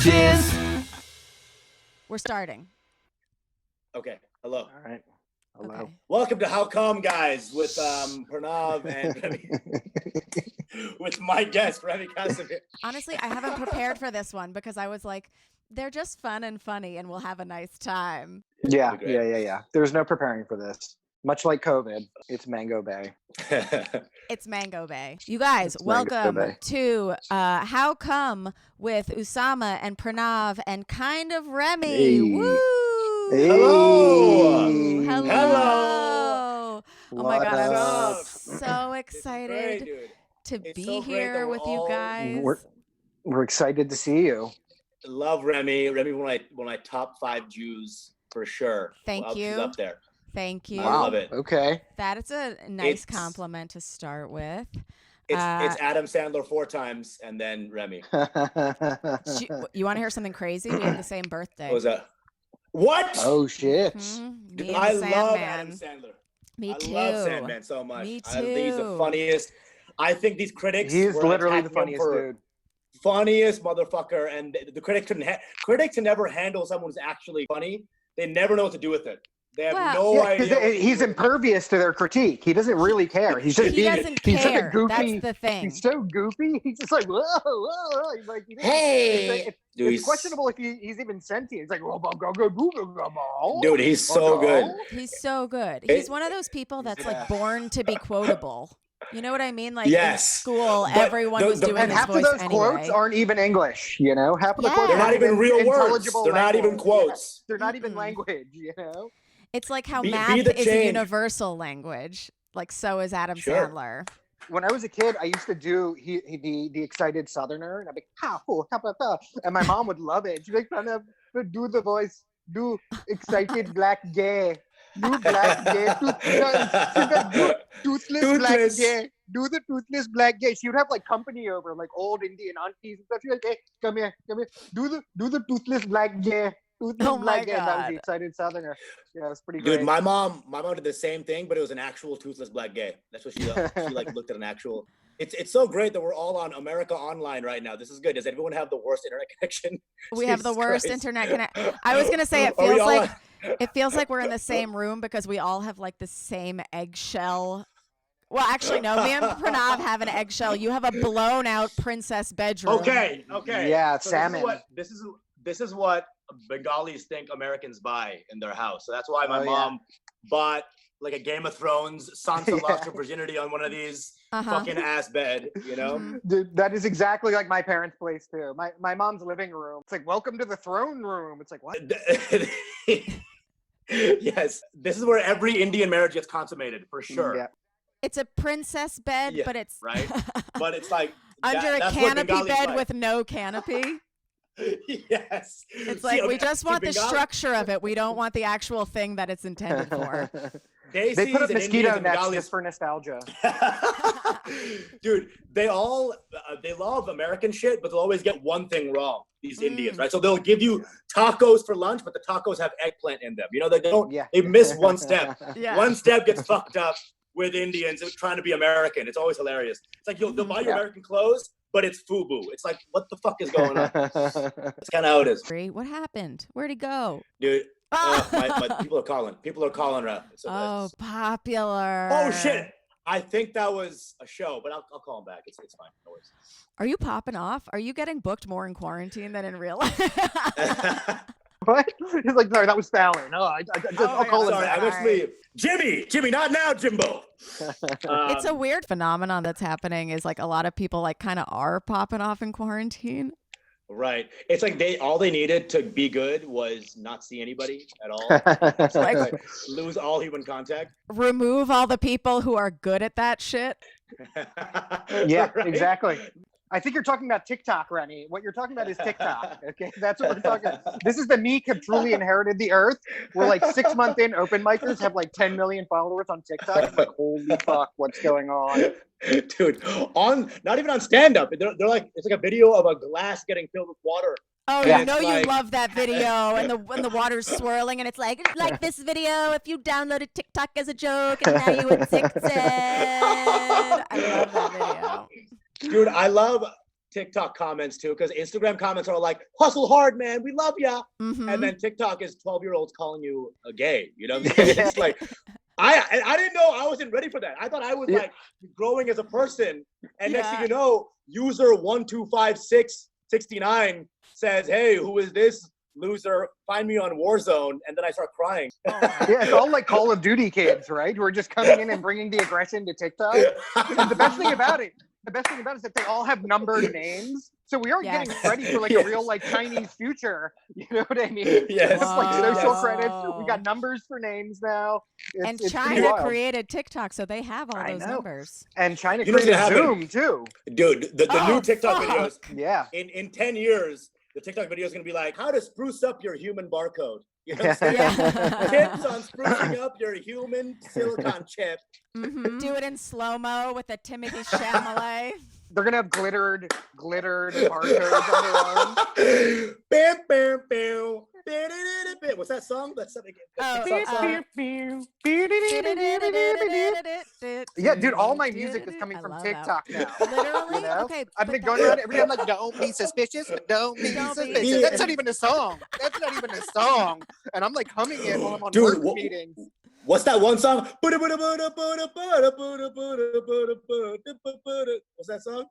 punches. We're starting. Okay. Hello. All right. Hello. Okay. Welcome to How Come, guys, with Pranav and Remy, with my guest Remy Casimir. Honestly, I haven't prepared for this one because I was like, they're just fun and funny and we'll have a nice time. Yeah. There's no preparing for this. Much like COVID, it's Mango Bay. It's Mango Bay. You guys, It's Mango welcome Bay. to How Come with Usama and Pranav and kind of Remy. Hey. Woo! Hey. Hello. Hello. Oh my God, I'm What up? so excited Great, dude. to It's be so great that here we're with you all- guys. We're excited to see you. Love Remy. Remy, one of my top 5 Jews for sure. Thank She's you. up there. Thank you. I love it. Okay. That is a nice It's- compliment to start with. It's Uh, Adam Sandler 4 times and then Remy. You want to hear something crazy? We have the same birthday. What was that? What? Oh shit. Mhm. Dude, Me and I the love Sandman. Adam Sandler. Me I too. love Sandman so much. Me He's the too. funniest. I think these critics He's were literally the attacking him funniest for dude. funniest motherfucker, and the critics critics can never handle someone who's actually funny. They never know what to do with it. They have Well- no Yeah, idea. 'cause what to he's do with it. impervious to their critique. He doesn't really care. He's just He being. doesn't He's such a care. goofy. That's the thing. He's so goofy. He's just like whoa, whoa. He's like, Hey, dude, it's he's questionable if he's even sentient. He's like, Dude, he's so good. He's so good. It- He's one of those people that's Yeah. like born to be quotable. You know what I mean? Like Yes. in school, But everyone was doing And his half of voice those anyway. quotes aren't even English. You know, half of the Yeah. quotes They're not aren't even real words. intelligible They're not even language. quotes. Yeah, they're not even Mm-mm. language. You know. It's like how Be math the is a change. universal language. Like so is Adam Sure. Sandler. When I was a kid, I used to do the excited Southerner, and I'd be and my mom would love it. She'd be like, "Pranav, do the voice, do excited black gay, do black gay, do toothless black Toothless. gay, do the toothless black gay." She would have like company over, like old Indian aunties and stuff. She'd be like, "Hey, come here, do the toothless black gay." Toothless Oh my black gay. And that was God. the excited Southerner. Yeah, it was pretty Dude, great. my mom did the same thing, but it was an actual toothless black gay. That's what she like looked at an actual. It's so great that we're all on America Online right now. This is good. Does everyone have the worst internet connection? We have the Jesus worst Christ. internet connect. I was gonna say Are we all it feels like we're in the same room because we all have like the same eggshell. Well, actually, no. Me and Pranav have an eggshell. You have a blown out princess bedroom. Okay. Yeah, So salmon. This is what Bengalis think Americans buy in their house. So that's why my Oh, yeah. mom bought like a Game of Thrones. Sansa Yeah. lost her virginity on one of these fucking ass bed. You know. Mhm. Dude, that is exactly like my parents' place too. My mom's living room. It's like, welcome to the throne room. It's like, what? Yes, this is where every Indian marriage gets consummated for sure. Yeah. It's a princess bed, Yeah, but it's right? But it's like under a that's what canopy Bengalis bed like. with no canopy. Yes. It's See, like we okay, just see, want the Bengali- structure of it. We don't want the actual thing that it's intended for. They Desis put up and mosquito Indians and nets Bengalis- just for nostalgia. Dude, they love American shit, but they'll always get one thing wrong. These Indians, Mm. right? So they'll give you tacos for lunch, but the tacos have eggplant in them. You know, they don't. Yeah. They miss one step. Yeah. One step gets fucked up with Indians trying to be American. It's always hilarious. It's like they'll buy your Yeah. American clothes, but it's FUBU. It's like, what the fuck is going on? That's kind of how it is, What happened? Where'd he go? dude. My people are calling. People are calling her. So Oh, popular. oh shit! I think that was a show, but I'll call him back. It's fine. No worries. Are you popping off? Are you getting booked more in quarantine than in real life? What? He's like, sorry, that was Fallon. No, I'll call him Sorry, back. I must leave. Jimmy, not now, Jimbo. It's a weird phenomenon that's happening is like a lot of people like kind of are popping off in quarantine. Right. It's like all they needed to be good was not see anybody at all. Like- Lose all human contact. Remove all the people who are good at that shit. Yeah, Right? exactly. I think you're talking about TikTok, Remy. What you're talking about is TikTok. Okay, that's what we're talking. This is the meek have truly inherited the earth. We're like 6 months in. Open micers have like 10 million followers on TikTok. It's like, holy fuck, what's going on? Dude, not even on stand up. They're like, it's like a video of a glass getting filled with water. Oh, Yeah. you know It's you like- love that video and the water's swirling and it's like this video if you downloaded TikTok as a joke and now you addicted. I love that video. Dude, I love TikTok comments too, because Instagram comments are like, hustle hard, man. We love ya. Mhm. And then TikTok is 12-year-olds calling you a gay. You know what I'm saying? It's like, I didn't know. I wasn't ready for that. I thought I was like growing as a person. And next thing you know, user 125669 says, hey, who is this loser? Find me on Warzone. And then I start crying. Yeah, it's all like Call of Duty kids, right? Who are just coming in and bringing the aggression to TikTok. And the best thing about it is that they all have numbered names. So we are getting ready for like a real like Chinese future. You know what I mean? Yes. It's like social credits. We got numbers for names now. And it's China created TikTok, so they have all those know. numbers. And China created Zoom too. Dude, the new TikTok videos. Yeah. In 10 years, the TikTok video is going to be like, how to spruce up your human barcode. You know what I'm saying? Tips on sprucing up your human silicon chip. Mm-hmm. Do it in slow-mo with a Timothy Chalamet. They're gonna have glittered barcodes on their arms. Bam, bam, bam. What's that song? That's something. Yeah, dude, all my music is coming from TikTok now. Literally? You know? Okay. I've been going around every day. I'm like, don't be suspicious, but don't be suspicious. That's not even a song. And I'm like humming it while I'm on work meetings. What's that one song? What's that song?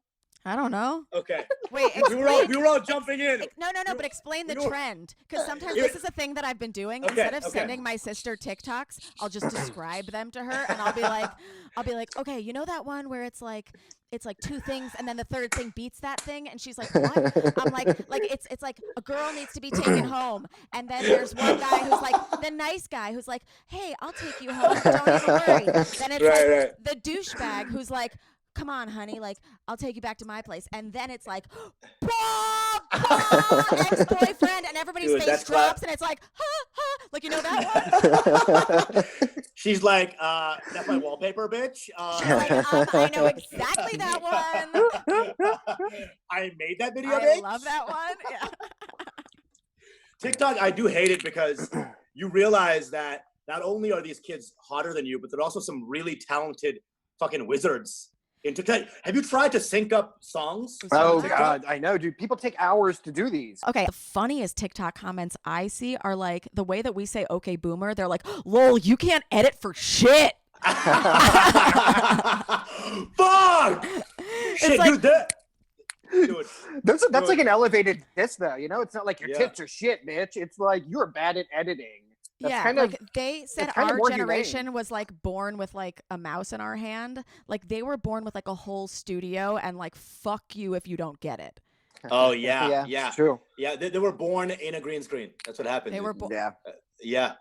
I don't know. Okay. Wait, we were all jumping in. No, but explain the trend. Because sometimes this is a thing that I've been doing. Instead of sending my sister TikToks, I'll just describe them to her, and I'll be like, okay, you know that one where it's like two things, and then the third thing beats that thing, and she's like, what? I'm like it's like a girl needs to be taken home, and then there's one guy who's like the nice guy who's like, hey, I'll take you home, don't even worry. Then it's the douchebag who's like, come on, honey, like, I'll take you back to my place. And then it's like, ex-boyfriend, and everybody's face drops, and it's like, ha, ha. Like, you know that one? She's like, that's my wallpaper, bitch. She's like, I know exactly that one. I made that video, bitch. I love that one. Yeah. TikTok, I do hate it because you realize that not only are these kids hotter than you, but they're also some really talented fucking wizards. Have you tried to sync up songs? Oh, God, I know, dude. People take hours to do these. Okay, the funniest TikTok comments I see are like the way that we say "Okay, Boomer." They're like, "Lol, you can't edit for shit." Fuck! Shit, like, dude. That's like an elevated diss, though. You know, it's not like your tits are shit, bitch. It's like you're bad at editing. That's kind of, they said our generation was like born with like a mouse in our hand. Like they were born with like a whole studio, and like fuck you if you don't get it. Oh yeah. It's true. Yeah, they were born in a green screen. That's what happened. They were born. Yeah.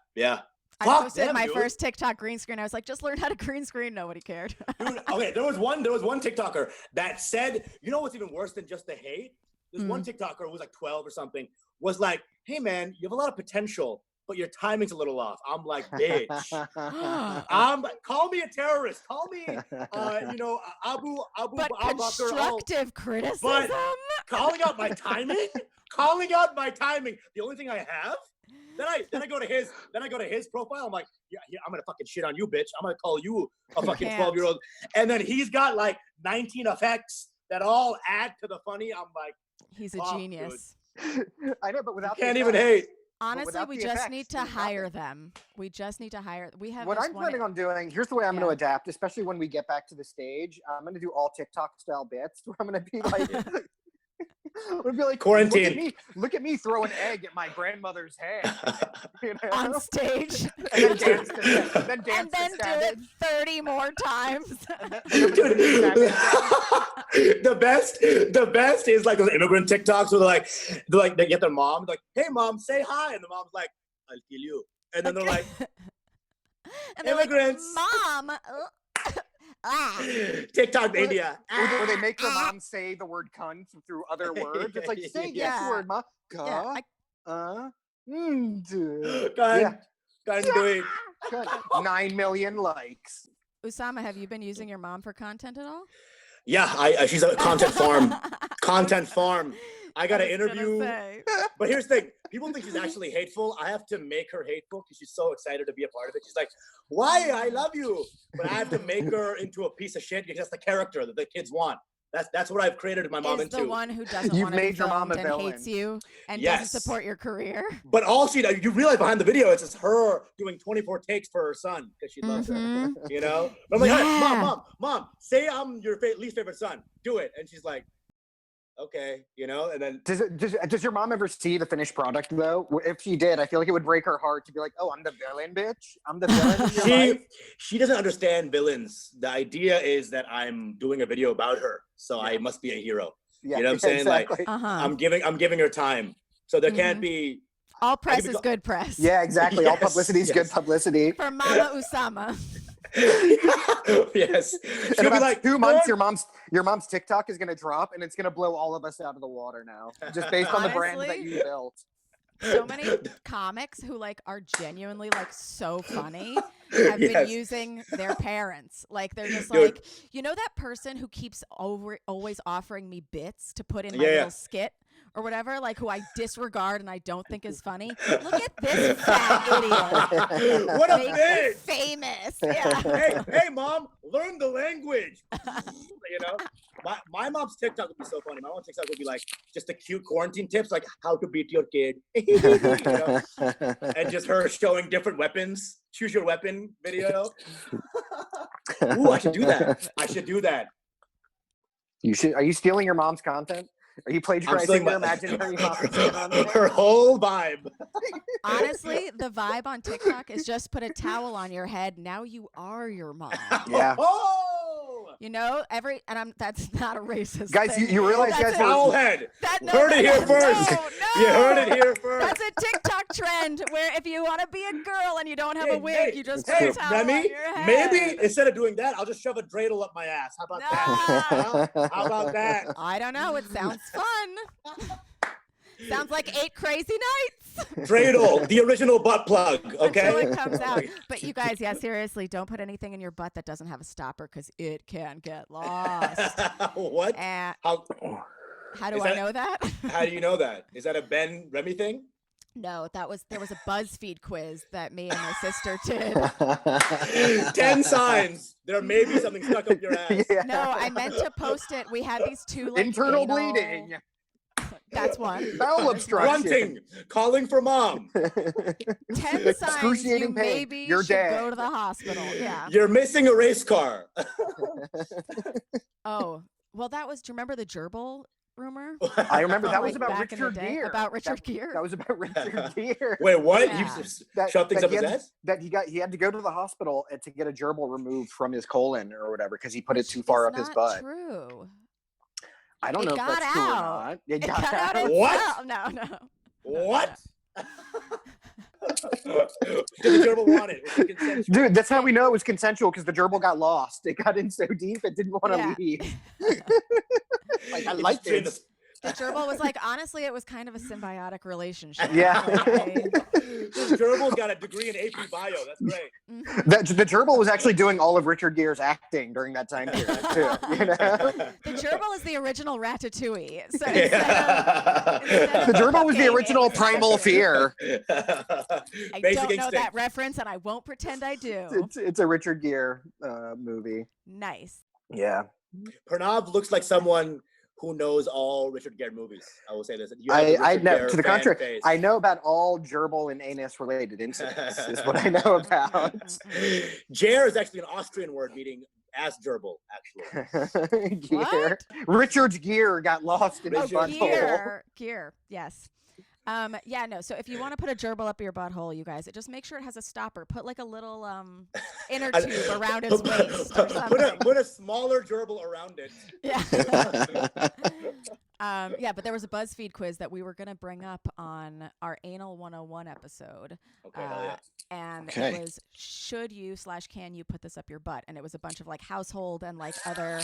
I posted my first TikTok green screen. I was like, just learn how to green screen. Nobody cared. Dude, okay, there was one TikToker that said, you know what's even worse than just the hate? There's one TikToker who was like 12 or something, was like, hey man, you have a lot of potential, but your timing's a little off. I'm like, bitch. Call me a terrorist. Call me, Abu. But constructive criticism. But calling out my timing. The only thing I have. Then I go to his profile. I'm like, yeah, I'm gonna fucking shit on you, bitch. I'm gonna call you a fucking 12-year-old. And then he's got like 19 effects that all add to the funny. I'm like, he's a genius. I know, but without can't even hate. Honestly, we just need to hire them. We have what I'm planning on doing. Here's the way I'm going to adapt, especially when we get back to the stage. I'm going to do all TikTok style bits where I'm going to be like, quarantine. Look at me throw an egg at my grandmother's head. You know? On stage. And then dance do it 30 more times. The best is like those immigrant TikToks where they get their mom, like, hey mom, say hi, and the mom's like, I'll kill you. And then they're like, and immigrants. Like, Mom. TikTok media. Or they make their mom say the word cunt through other words. It's like, say this word, ma. Yeah, 9 million likes. Usama, have you been using your mom for content at all? Yeah, she's a content farm. I got to interview. But here's the thing. People think she's actually hateful. I have to make her hateful because she's so excited to be a part of it. She's like, why? I love you. But I have to make her into a piece of shit because that's the character that the kids want. That's what I've created my mom is into. the one who doesn't You've want to be made your mom filmed a and villain. hates you and Yes. doesn't support your career. But also, you realize behind the video, it's just her doing 24 takes for her son because she loves her. You know? But I'm like, hey, mom, say I'm your least favorite son. Do it. And she's like, okay, you know, and then does your mom ever see the finished product though? If she did, I feel like it would break her heart to be like, oh, I'm the villain, bitch. I'm the villain in your life. She doesn't understand villains. The idea is that I'm doing a video about her, so I must be a hero. Yeah, you know what I'm saying? exactly. Like I'm giving her time, so there can't be all press is good press. Yeah, exactly. Yes, all publicity is good publicity. For Mama Usama. Yes. In about like 2 months, your mom's TikTok is gonna drop, and it's gonna blow all of us out of the water now, just based on the brand that you built. So many comics who like are genuinely like so funny have been using their parents. Like they're just like, you know, that person who keeps always offering me bits to put in my little skit or whatever, like who I disregard and I don't think is funny. Look at this fat idiot. What a bitch! Famous. Yeah. Hey, mom, learn the language. You know, my mom's TikTok would be so funny. My mom's TikTok would be like just the cute quarantine tips, like how to beat your kid, you know? And just her showing different weapons. Choose your weapon video. Ooh, I should do that. You should. Are you stealing your mom's content? Are you plagiarizing her imaginary her whole vibe? Honestly, the vibe on TikTok is just put a towel on your head. Now you are your mom. Yeah. You know, that's not a racist guys, thing. you realize, guys, towel head. Heard it here first. No. You heard it here first. That's a TikTok trend where if you want to be a girl and you don't have a wig, you just put a towel on your head. Maybe instead of doing that, I'll just shove a dreidel up my ass. How about that? How about that? I don't know. It sounds fun. Sounds like 8 crazy nights. Dreidel, the original butt plug, okay? Until it comes out. But you guys, seriously, don't put anything in your butt that doesn't have a stopper because it can get lost. What? How do I know that? How do you know that? Is that a Ben Remy thing? No, there was a BuzzFeed quiz that me and my sister did. 10 signs. There may be something stuck up your ass. Yeah. No, I meant to post it. We had these 2 like internal bleeding. That's one. Bowel obstruction. Grunting. Calling for mom. 10 signs you maybe should go to the hospital. Yeah. You're missing a race car. Oh, well, do you remember the gerbil rumor? I remember that was like about Richard Gere. About Richard Gere. That was about Richard Gere. Wait, what? Yeah. You just shoved things up his ass? That he had to go to the hospital to get a gerbil removed from his colon or whatever because he put it too far up his butt. True. I don't know if that's true or not. It got out. What? No. What? Did the gerbil want it? Dude, that's how we know it was consensual because the gerbil got lost. It got in so deep it didn't want to leave. Like I like this. The gerbil was like, honestly, it was kind of a symbiotic relationship. Yeah. This gerbil's got a degree in AP Bio. That's great. The gerbil was actually doing all of Richard Gere's acting during that time period, too. You know? The gerbil is the original Ratatouille. So the gerbil was the original Primal Fear. I don't know that reference, and I won't pretend I do. It's a Richard Gere movie. Nice. Yeah. Pranav looks like someone who knows all Richard Gere movies. I will say this. I know, to the contrary, face. I know about all gerbil and anus related incidents is what I know about. Gere is actually an Austrian word meaning ass gerbil, actually. What? Richard Gere got lost in his butthole. Gere, yes. No, so if you want to put a gerbil up your butthole, you guys, just make sure it has a stopper. Put like a little inner tube around its waist or something. Put a smaller gerbil around it. Yeah. But there was a BuzzFeed quiz that we were going to bring up on our Anal 101 episode. Okay, and it was, should you / can you put this up your butt? And it was a bunch of like household and like other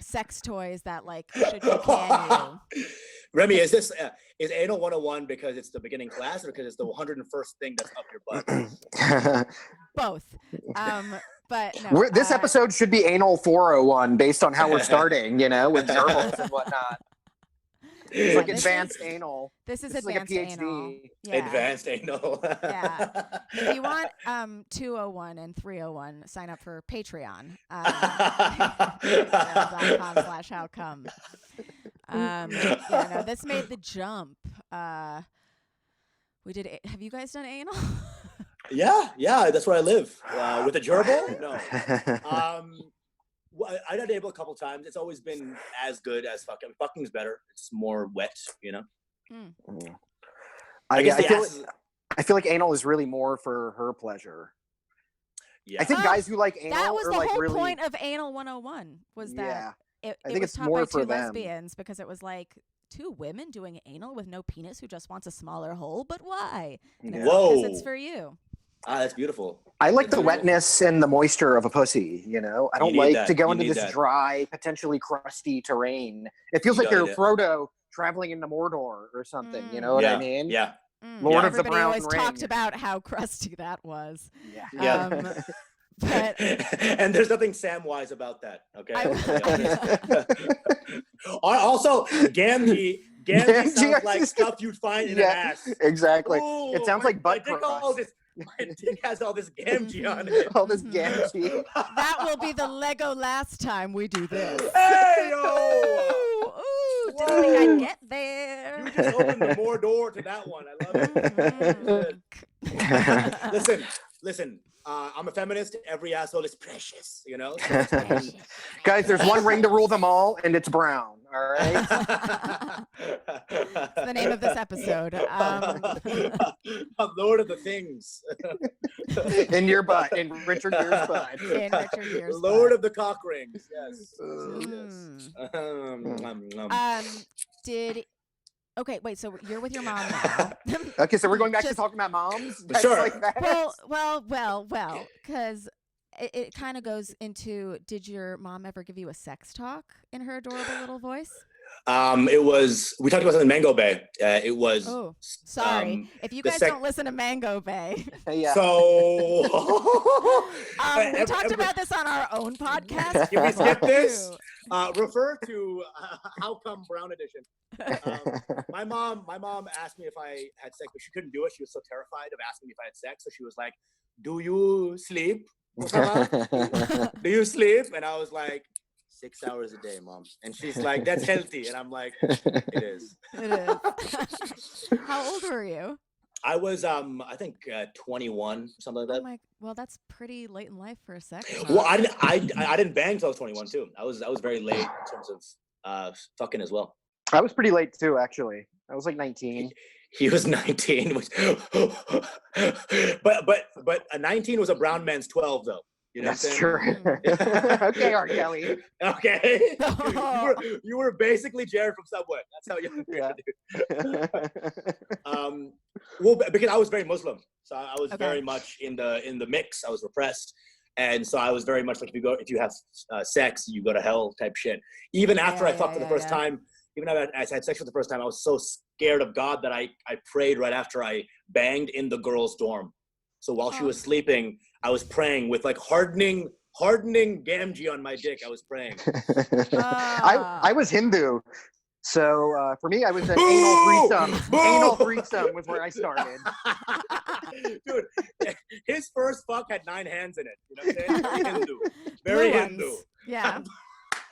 sex toys that like, should you, can you? Remy, is Anal 101 because it's the beginning class or because it's the 101st thing that's up your butt? Both. But no, this episode should be Anal 401 based on how we're starting, with gerbils and whatnot. It's like this advanced anal. This is This is like a advanced anal. PhD. Yeah. Advanced anal. Yeah. If you want 201 and 301, sign up for Patreon. Patreon.com/howcome. Yeah, no, this made the jump. We did. Have you guys done anal? Yeah, that's where I live. With a gerbil? No. I done able a couple times. It's always been as good as fucking. Fucking's better. It's more wet, you know. I feel like anal is really more for her pleasure. Yeah. I think guys who like anal that was are the like whole really... point of Anal 101 was that it I think was it's taught more by for two them. lesbians because it was like two women doing anal with no penis who just wants a smaller hole, but why? And it's because it's for you. That's beautiful. I like the wetness and the moisture of a pussy, you know? I don't like to go into this dry, potentially crusty terrain. It feels like you're Frodo traveling into Mordor or something, you know what I mean? Yeah. Lord of the Everybody Brown always Ring. talked about how crusty that was. Yeah. But and there's nothing Samwise about that, okay? Also, Gamgee sounds like stuff you'd find in an ass. Exactly. Ooh, it sounds like butt crust. My dick has all this Gamgee on it. All this Gamgee. That will be the Lego last time we do this. Hey, yo! Ooh, didn't think I'd get there. You just opened the more door to that one. I love it. Listen. I'm a feminist. Every asshole is precious, you know? Guys, there's one ring to rule them all, and it's brown, all right? That's the name of this episode. Lord of the Things. In your butt, in Richard Gere's butt. In Richard Gere's Lord butt. of the Cock Rings, yes. Okay, wait, so you're with your mom now. Okay, so we're going back to talking about moms? Sure. Like that? Well, because it kind of goes into, did your mom ever give you a sex talk in her adorable little voice? It was, we talked about something in Mango Bay. It was. Oh, sorry. If you guys don't listen to Mango Bay. Yeah. So. We talked about this on our own podcast. Can we skip this? Refer to How Come Brown Edition. My mom asked me if I had sex, but she couldn't do it. She was so terrified of asking me if I had sex. So she was like, "Do you sleep, Usama? Do you sleep?" And I was like, 6 hours a day, Mom. And she's like, "That's healthy." And I'm like, "It is." It is. How old were you? I was, I think 21, something like that. Well, that's pretty late in life for a sex. Well, I didn't bang until I was 21 too. I was very late in terms of fucking as well. I was pretty late too, actually. I was like 19. He was 19, but a 19 was a brown man's 12 though. You know That's true. Okay, R. Kelly. Okay. You were basically Jared from Subway. That's how you. Well, because I was very Muslim, so I was very much in the mix. I was repressed, and so I was very much like, if you have sex, you go to hell type shit. Even after I fucked for the first time, even after I had sex for the first time, I was so scared of God that I prayed right after I banged in the girl's dorm. So while she was sleeping, I was praying with like hardening Gamgee on my dick. I was praying. I was Hindu. So for me, I was an anal threesome. Anal threesome was where I started. Dude, his first fuck had 9 hands in it. You know what I'm saying? Very Hindu. Very Hindu. Yeah.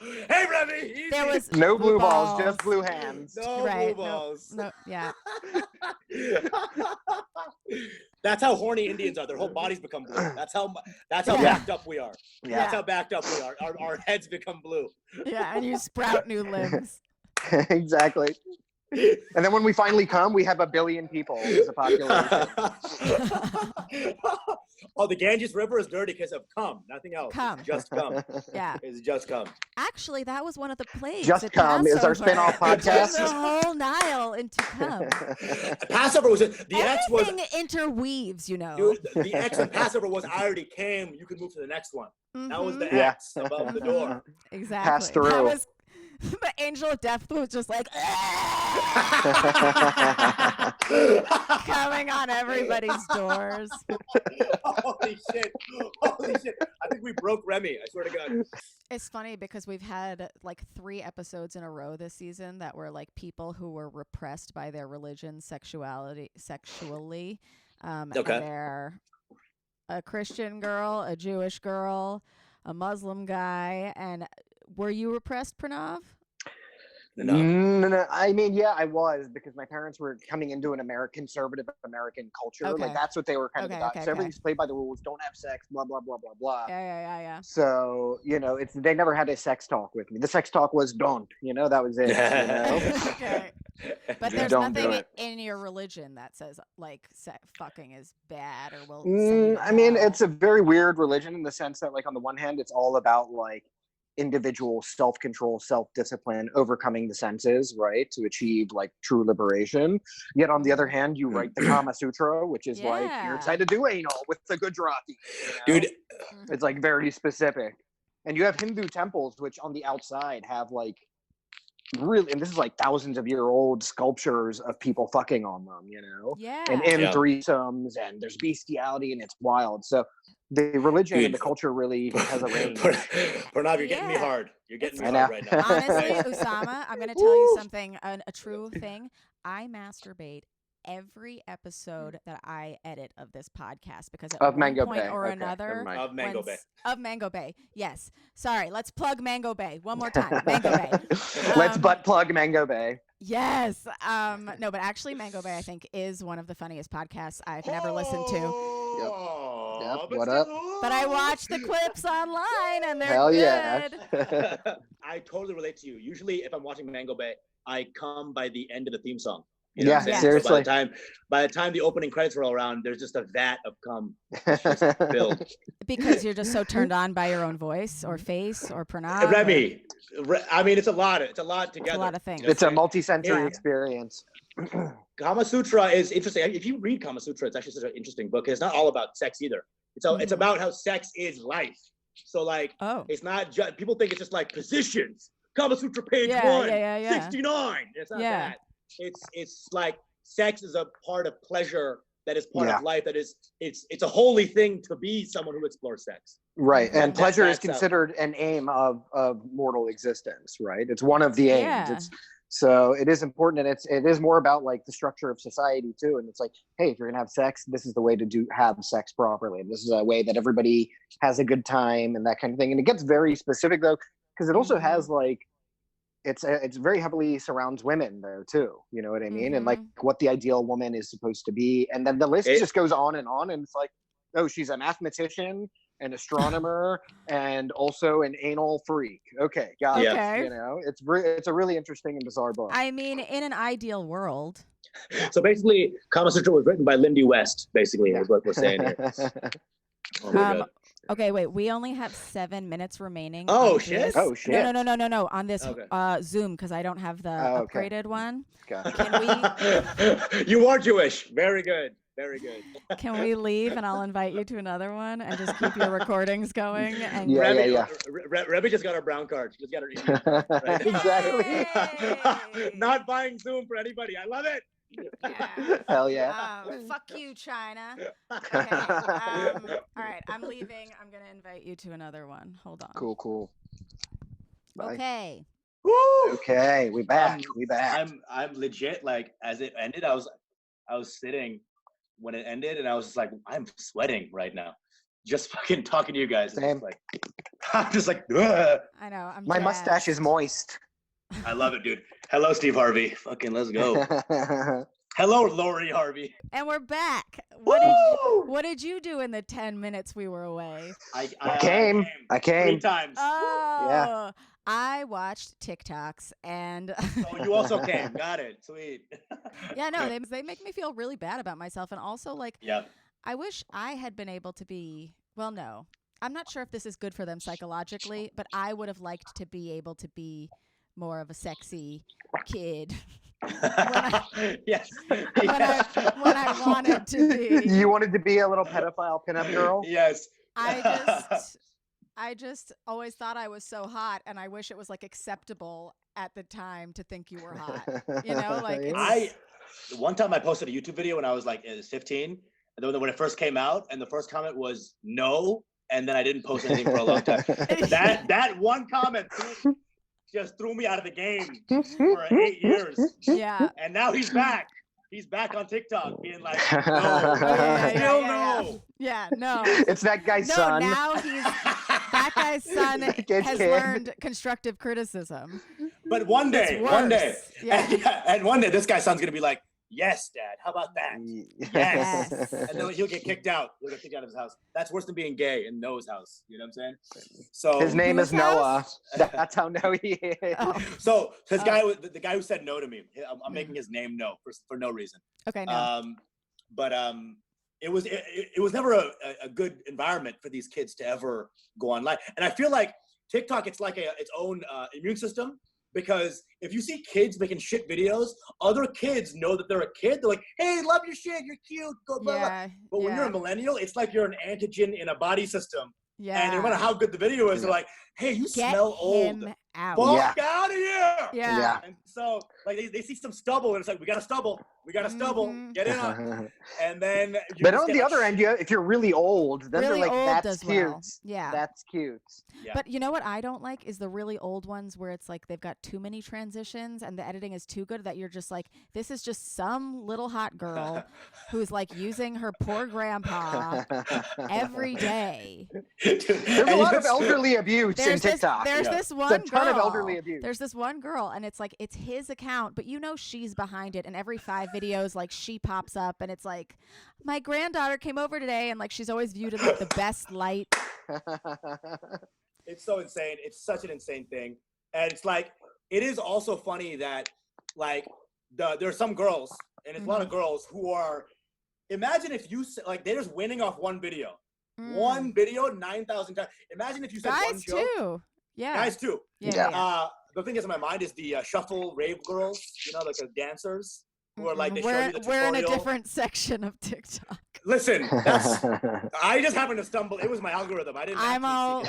Hey, Ravi! Easy. There was no blue balls, just blue hands. No blue balls. No, yeah. That's how horny Indians are. Their whole bodies become blue. That's how backed up we are. Yeah. That's how backed up we are. Our heads become blue. Yeah, and you sprout new limbs. Exactly. And then when we finally come, we have 1 billion people as a population. Oh, the Ganges River is dirty because of cum, nothing else. Cum. It's just cum. Yeah. It's just cum. Actually, that was one of the plagues. Just cum is our spin-off podcast. The whole Nile into cum. Passover was the X was interweaves, you know. Dude, the X in Passover was I already came. You can move to the next one. That was the X above the door. Exactly. Pass through. That was, the angel of death was just like. Coming on everybody's doors. Holy shit. Holy shit. I think we broke Remy. I swear to God. It's funny because we've had like 3 episodes in a row this season that were like people who were repressed by their religion, sexually. And they're a Christian girl, a Jewish girl, a Muslim guy. And were you repressed, Pranav? No. I mean, yeah, I was, because my parents were coming into an conservative American culture. Okay. Like, that's what they were kind of about. Okay. So everything's played by the rules. Don't have sex. Blah blah blah blah blah. Yeah. So they never had a sex talk with me. The sex talk was don't. That was it. Okay. But there's nothing in your religion that says like fucking is bad or will. I mean, it's a very weird religion in the sense that, like, on the one hand, it's all about like individual self-control, self-discipline, overcoming the senses, right, to achieve like true liberation. Yet on the other hand, you write the Kama Sutra, which is like, here's how to do anal with the Gujarati. Dude, it's like very specific. And you have Hindu temples, which on the outside have like really, and this is like thousands of year old sculptures of people fucking on them, and threesomes, and there's bestiality, and it's wild. So the religion and the culture really has a range. Pranav, you're getting me hard. You're getting me hard right now. Honestly, Usama, I'm going to tell you something, a true thing. I masturbate every episode that I edit of this podcast because at one Mango point Bay. or another of Mango Bay. Of Mango Bay. Yes. Sorry. Let's plug Mango Bay one more time. Mango Bay. Let's butt plug Mango Bay. Yes. No, but actually Mango Bay I think is one of the funniest podcasts I've never listened to. Yep. What up? But I watch the clips online and they're Hell good. Yeah. I totally relate to you. Usually if I'm watching Mango Bay, I come by the end of the theme song. Seriously. So by the time the opening credits roll around, there's just a vat of cum just filled. Because you're just so turned on by your own voice or face or Pranav. Remy, I mean, it's a lot together. It's a lot of things. It's a multi-sensory experience. Kama Sutra is interesting. If you read Kama Sutra, it's actually such an interesting book. It's not all about sex either. It's about how sex is life. So like, it's not just, people think it's just like positions. Kama Sutra page 1, 69. It's not that. It's like sex is a part of pleasure that is part of life. That is, it's a holy thing to be someone who explores sex. Right, and pleasure is considered an aim of mortal existence. Right, it's one of the aims. So it is important, and it is more about like the structure of society too. And it's like, hey, if you're gonna have sex, this is the way to have sex properly. And this is a way that everybody has a good time and that kind of thing. And it gets very specific though, because it also has like, it's very heavily surrounds women though too. You know what I mean? And like what the ideal woman is supposed to be. And then the list just goes on. And it's like, oh, she's a mathematician, an astronomer, and also an anal freak. Okay, got it. Okay. It's a really interesting and bizarre book. I mean, in an ideal world. So basically, Kama Sutra was written by Lindy West. Basically, is what we're saying here. Oh my God. Okay, wait. We only have 7 minutes remaining. Oh shit! Oh shit! No. On this Zoom, because I don't have the upgraded one. Okay. Can we? You are Jewish. Very good. Very good. Can we leave and I'll invite you to another one and just keep your recordings going? And Rebby just got her brown card. She just got her email. Right? Exactly. Not buying Zoom for anybody. I love it. Yeah. Hell yeah. Fuck you, China. Okay. All right. I'm leaving. I'm going to invite you to another one. Hold on. Cool. Bye. Okay. Woo! Okay. We back. I'm legit. Like as it ended, I was sitting when it ended, and I was just like, I'm sweating right now, just fucking talking to you guys. Same. I'm just like, ugh. I know. My mustache is moist. I love it, dude. Hello, Steve Harvey. Fucking let's go. Hello, Lori Harvey. And we're back. What did you do in the 10 minutes we were away? I came 3 times. Oh, yeah. I watched TikToks and. Oh, you also came. Got it. Sweet. Yeah, no, they make me feel really bad about myself, and also like, I wish I had been able to be. Well, no, I'm not sure if this is good for them psychologically, but I would have liked to be able to be more of a sexy kid. Yes. When I wanted to be. You wanted to be a little pedophile pinup girl? Yes. I just always thought I was so hot, and I wish it was like acceptable at the time to think you were hot. You know, like one time I posted a YouTube video when I was like 15, and then when it first came out, and the first comment was no, and then I didn't post anything for a long time. That one comment just threw me out of the game for 8 years. Yeah. And now he's back. He's back on TikTok being like, no, still no. Yeah, no. It's that guy's son. No, now that guy's son has learned constructive criticism. But one day, Yeah. and one day this guy's son's gonna be like, yes, Dad, how about that? Yes. And then he'll get kicked out. He'll get kicked out of his house. That's worse than being gay in Noah's house. You know what I'm saying? So his name is Noah. That's how no he is. Oh. So the guy who said no to me, I'm making his name no for no reason. Okay, no. But it was never a good environment for these kids to ever go online. And I feel like TikTok, it's like its own immune system. Because if you see kids making shit videos, other kids know that they're a kid. They're like, hey, love your shit, you're cute, blah, blah, blah. But when you're a millennial, it's like you're an antigen in a body system. Yeah. And no matter how good the video is, they're like, hey, you smell old. Fuck out of here. Yeah. And so like they see some stubble and it's like, we got a stubble. Get in on. And then but on the other end, if you're really old, then really they're like, that's cute. Well. Yeah. That's cute. Yeah. But you know what I don't like is the really old ones where it's like they've got too many transitions and the editing is too good that you're just like, this is just some little hot girl who's like using her poor grandpa every day. There's a lot of elderly abuse in TikTok. There's this one girl. There's a ton of elderly abuse. There's this one girl, and it's like, it's his account, but you know she's behind it, and every 5 videos, like, she pops up, and it's like, my granddaughter came over today, and like, she's always viewed in like the best light. It's so insane. It's such an insane thing. And it's like, it is also funny that, like, there are some girls, and it's a lot of girls who are, imagine if you, like, they're just winning off one video. One video, 9,000 times. Imagine if you said one joke. Guys too. Yeah. Guys too. Yeah. The thing that's in my mind is the shuffle rave girls, you know, like the dancers who are like, they show you the tutorial. We're in a different section of TikTok. Listen, I just happened to stumble. It was my algorithm. I didn't. I'm all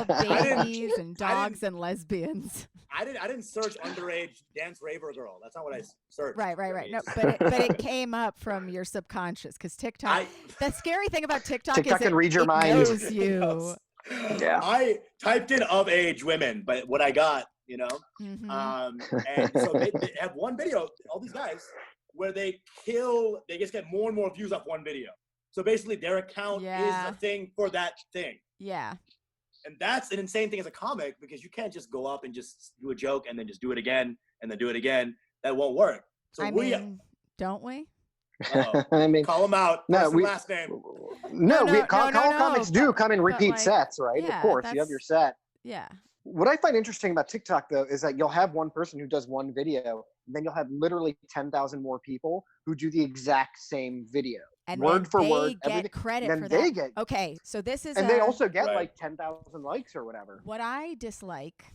babies and dogs and lesbians. I didn't search underage dance raver girl. That's not what I searched. Right. No, but it came up from your subconscious because TikTok. The scary thing about Tiktok is can read your it mind. knows you. Yeah. I typed in of age women, but what I got, you know, and so they have one video, all these guys, where they just get more and more views off one video. So basically their account is a thing for that thing. Yeah. And that's an insane thing as a comic because you can't just go up and just do a joke and then just do it again and then do it again. That won't work. So don't we? I mean, call them out. No, last name. Call comics do come in repeat sets, right? Yeah, of course, you have your set. Yeah. What I find interesting about TikTok, though, is that you'll have one person who does one video, and then you'll have literally 10,000 more people who do the exact same video. And word for word, they get credit then for they that. Get, okay, so this is and they also get like 10,000 likes or whatever. What I dislike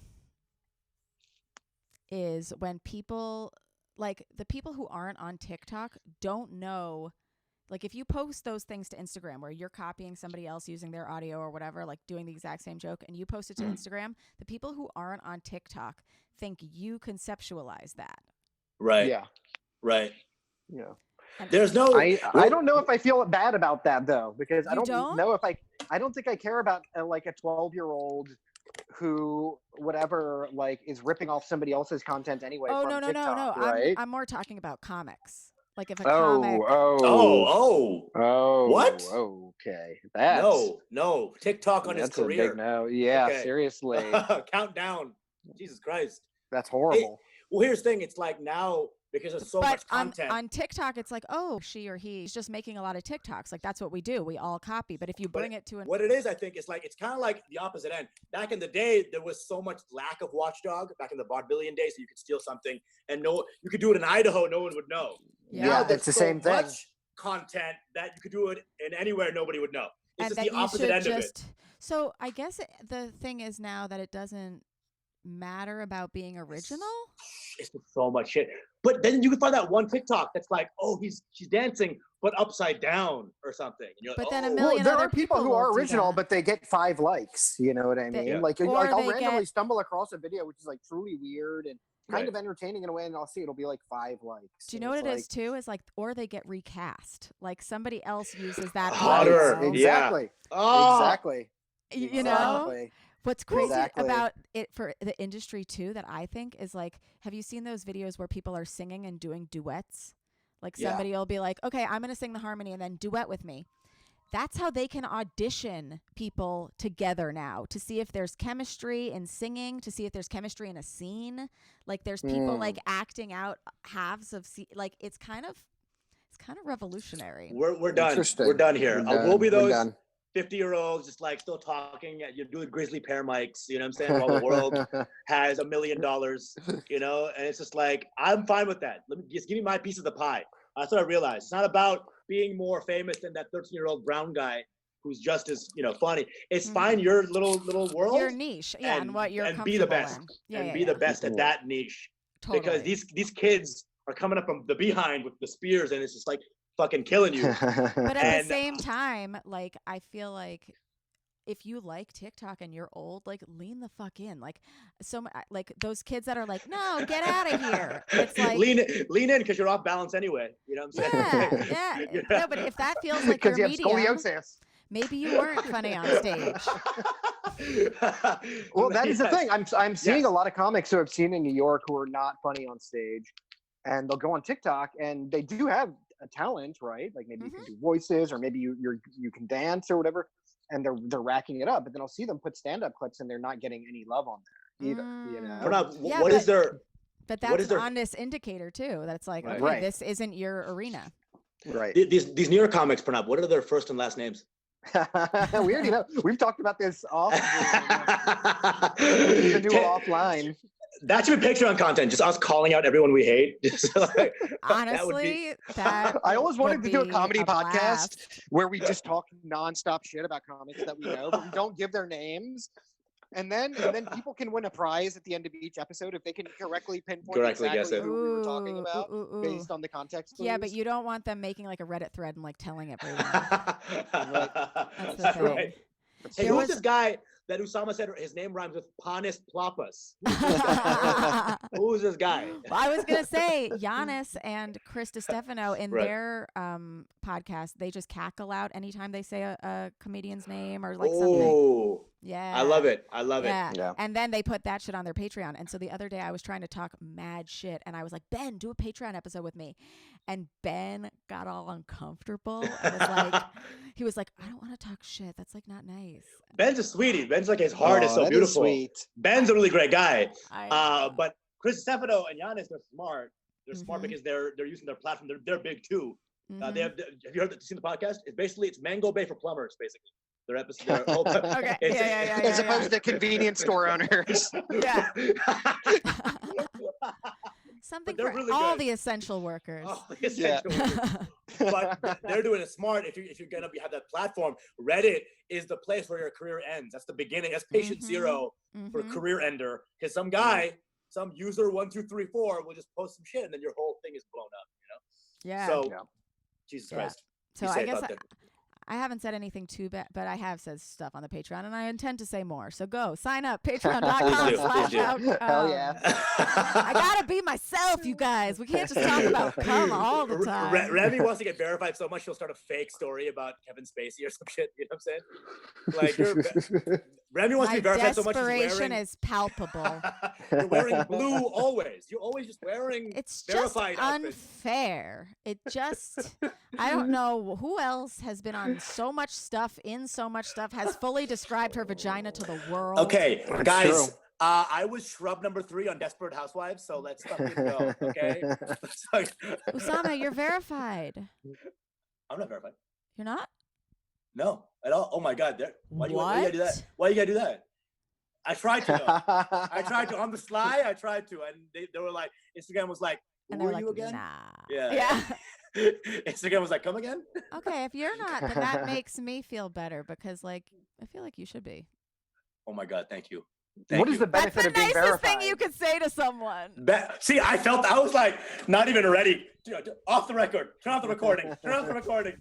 is when people, like the people who aren't on TikTok don't know, like if you post those things to Instagram where you're copying somebody else using their audio or whatever, like doing the exact same joke, and you post it to Instagram, the people who aren't on TikTok think you conceptualize that. Right. Yeah. Right. Yeah. There's no. I don't know if I feel bad about that though, because I don't know if I don't think I care about like a 12-year-old who whatever like is ripping off somebody else's content anyway. Oh from no. TikTok, right? I'm more talking about comics. Like if a comic. What? Okay. No. TikTok on his career. A big no. Yeah. Okay. Seriously. Countdown. Jesus Christ. That's horrible. Well, here's the thing. It's like now. Because there's so much content. On TikTok, it's like, oh, she or he's just making a lot of TikToks. Like, that's what we do. We all copy. But if you bring it to what it is, I think, is like, it's kind of like the opposite end. Back in the day, there was so much lack of watchdog back in the vaudevillian days, so you could steal something and you could do it in Idaho, no one would know. Yeah, it's the same thing. Much content that you could do it in anywhere, nobody would know. It's just the opposite end of it. So I guess the thing is now that it doesn't matter about being original. It's so much shit. But then you can find that one TikTok that's like, oh, she's dancing, but upside down or something. And but then a million there other are people who are original, but they get 5 likes. You know what I mean? Like I'll randomly stumble across a video which is like truly weird, and kind of entertaining in a way, and I'll see it'll be like 5 likes. Do you know what it is too? Is like, or they get recast. Like somebody else uses that Hotter. audio. Exactly. Oh. Exactly. You know? Exactly. What's crazy Exactly. about it for the industry too, that I think is like, have you seen those videos where people are singing and doing duets? Like somebody will be like, okay, I'm going to sing the harmony and then duet with me. That's how they can audition people together now, to see if there's chemistry in singing, to see if there's chemistry in a scene. Like there's people like acting out halves of like it's kind of revolutionary. We're done. We're done here. We'll be those 50-year-olds just like still talking. You're doing grizzly pear mics. You know what I'm saying? While the world has $1 million. You know, and it's just like I'm fine with that. Let me just give me my piece of the pie. That's what I realized. It's not about being more famous than that 13-year-old brown guy who's just as funny. It's find your little world, your niche, and what you're and be the best, be the best at that niche. Totally. Because these kids are coming up from the behind with the spears, and it's just like fucking killing you. But at the same time, like I feel like if you like TikTok and you're old, like lean the fuck in. Like like those kids that are like, no, get out of here. It's like lean in because you're off balance anyway. You know what I'm saying? Yeah. No, but if that feels like your medium, scoliosis. Maybe you weren't funny on stage. Well, that is the thing. I'm seeing a lot of comics who I've seen in New York who are not funny on stage, and they'll go on TikTok and they do have a talent, right? Like maybe you can do voices, or maybe you can dance or whatever. And they're racking it up, but then I'll see them put stand-up clips and they're not getting any love on there either. You know? What is their? But that's an honest indicator too. That's like, okay, this isn't your arena. Right. These New York comics, Pranav, what are their first and last names? We already know. We've talked about this off. The new offline. That should be Patreon content. Just us calling out everyone we hate. Like, honestly, that I always wanted to do a comedy podcast where we just talk nonstop shit about comics that we know, but we don't give their names. And then people can win a prize at the end of each episode if they can correctly pinpoint exactly who we were talking about based on the context clues. Yeah, but you don't want them making like a Reddit thread and like telling everyone. That's right. Hey, who's this guy that Usama said his name rhymes with Panis Plapas? Who's this guy? Well, I was going to say Giannis and Chris DiStefano in their podcast, they just cackle out anytime they say a comedian's name or like something. Yeah. I love it. Yeah. And then they put that shit on their Patreon. And so the other day I was trying to talk mad shit and I was like, Ben, do a Patreon episode with me. And Ben got all uncomfortable and was like, he was like, I don't want to talk shit. That's like not nice. Ben's a sweetie. Ben's like, his heart is so beautiful. Sweet. Ben's a really great guy. But Chris Stefano and Giannis, they're smart. They're smart because they're using their platform. They're big too. They have you seen the podcast? It's Mango Bay for plumbers, basically. Their episode. Okay. Yeah. As opposed to convenience store owners. Yeah. Something for really all the essential workers. All the essential workers. But they're doing it smart. If you're gonna have that platform, Reddit is the place where your career ends. That's the beginning. That's patient zero for a career ender. Because some guy, some user 1234 will just post some shit, and then your whole thing is blown up. You know? Yeah. So, Jesus Christ. So I guess I haven't said anything too bad, but I have said stuff on the Patreon, and I intend to say more. So go sign up, patreon.com/out. Hell yeah. I gotta be myself, you guys. We can't just talk about cum all the time. Remy wants to get verified so much she'll start a fake story about Kevin Spacey or some shit. You know what I'm saying? Like Remy wants to be verified so much. Desperation is palpable. You're wearing blue always. You're always just wearing verified outfits. Unfair. It just, I don't know who else has been on so much stuff, has fully described her vagina to the world. Okay, guys. I was shrub number 3 on Desperate Housewives, so let's fucking go, okay? Usama, you're verified. I'm not verified. You're not? No, at all. Oh my God! Why you gotta do that? Why you gotta do that? I tried to. I tried to on the sly. I tried to, and they were like, Instagram was like, "Who are you again?" Nah. Yeah. Instagram was like, "Come again?" Okay, if you're not, then that makes me feel better because, like, I feel like you should be. Oh my God! Thank you. What is the benefit of being verified? That's the nicest thing you could say to someone. See, I was like, not even ready. Off the record. Turn off the recording. Turn off the recording.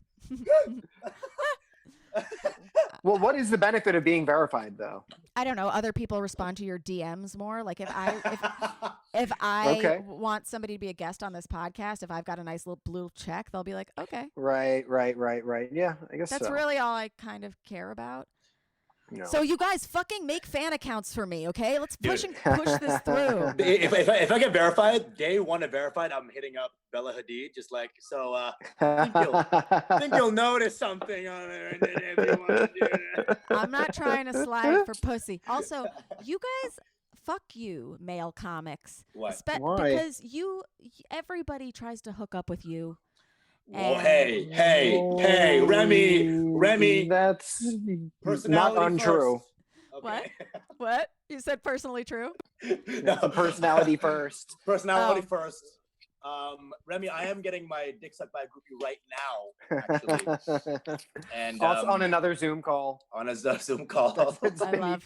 Well, what is the benefit of being verified, though? I don't know, other people respond to your DMs more. Like if I want somebody to be a guest on this podcast, if I've got a nice little blue check, they'll be like, okay. Right. Yeah, I guess that's really all I kind of care about. No. So you guys fucking make fan accounts for me, okay? Let's push this through. If I get verified, day one of verified, I'm hitting up Bella Hadid, just like, so think you'll notice something on there and then if you want to do that. I'm not trying to slide for pussy. Also, you guys, fuck you, male comics. What? Why? Because everybody tries to hook up with you. Well, hey, Remy. That's personality not untrue. Okay. What? You said personally true? No, personality first. Personality first. Remy, I am getting my dick sucked by a groupie right now, actually. And also on another Zoom call. On a Zoom call. I love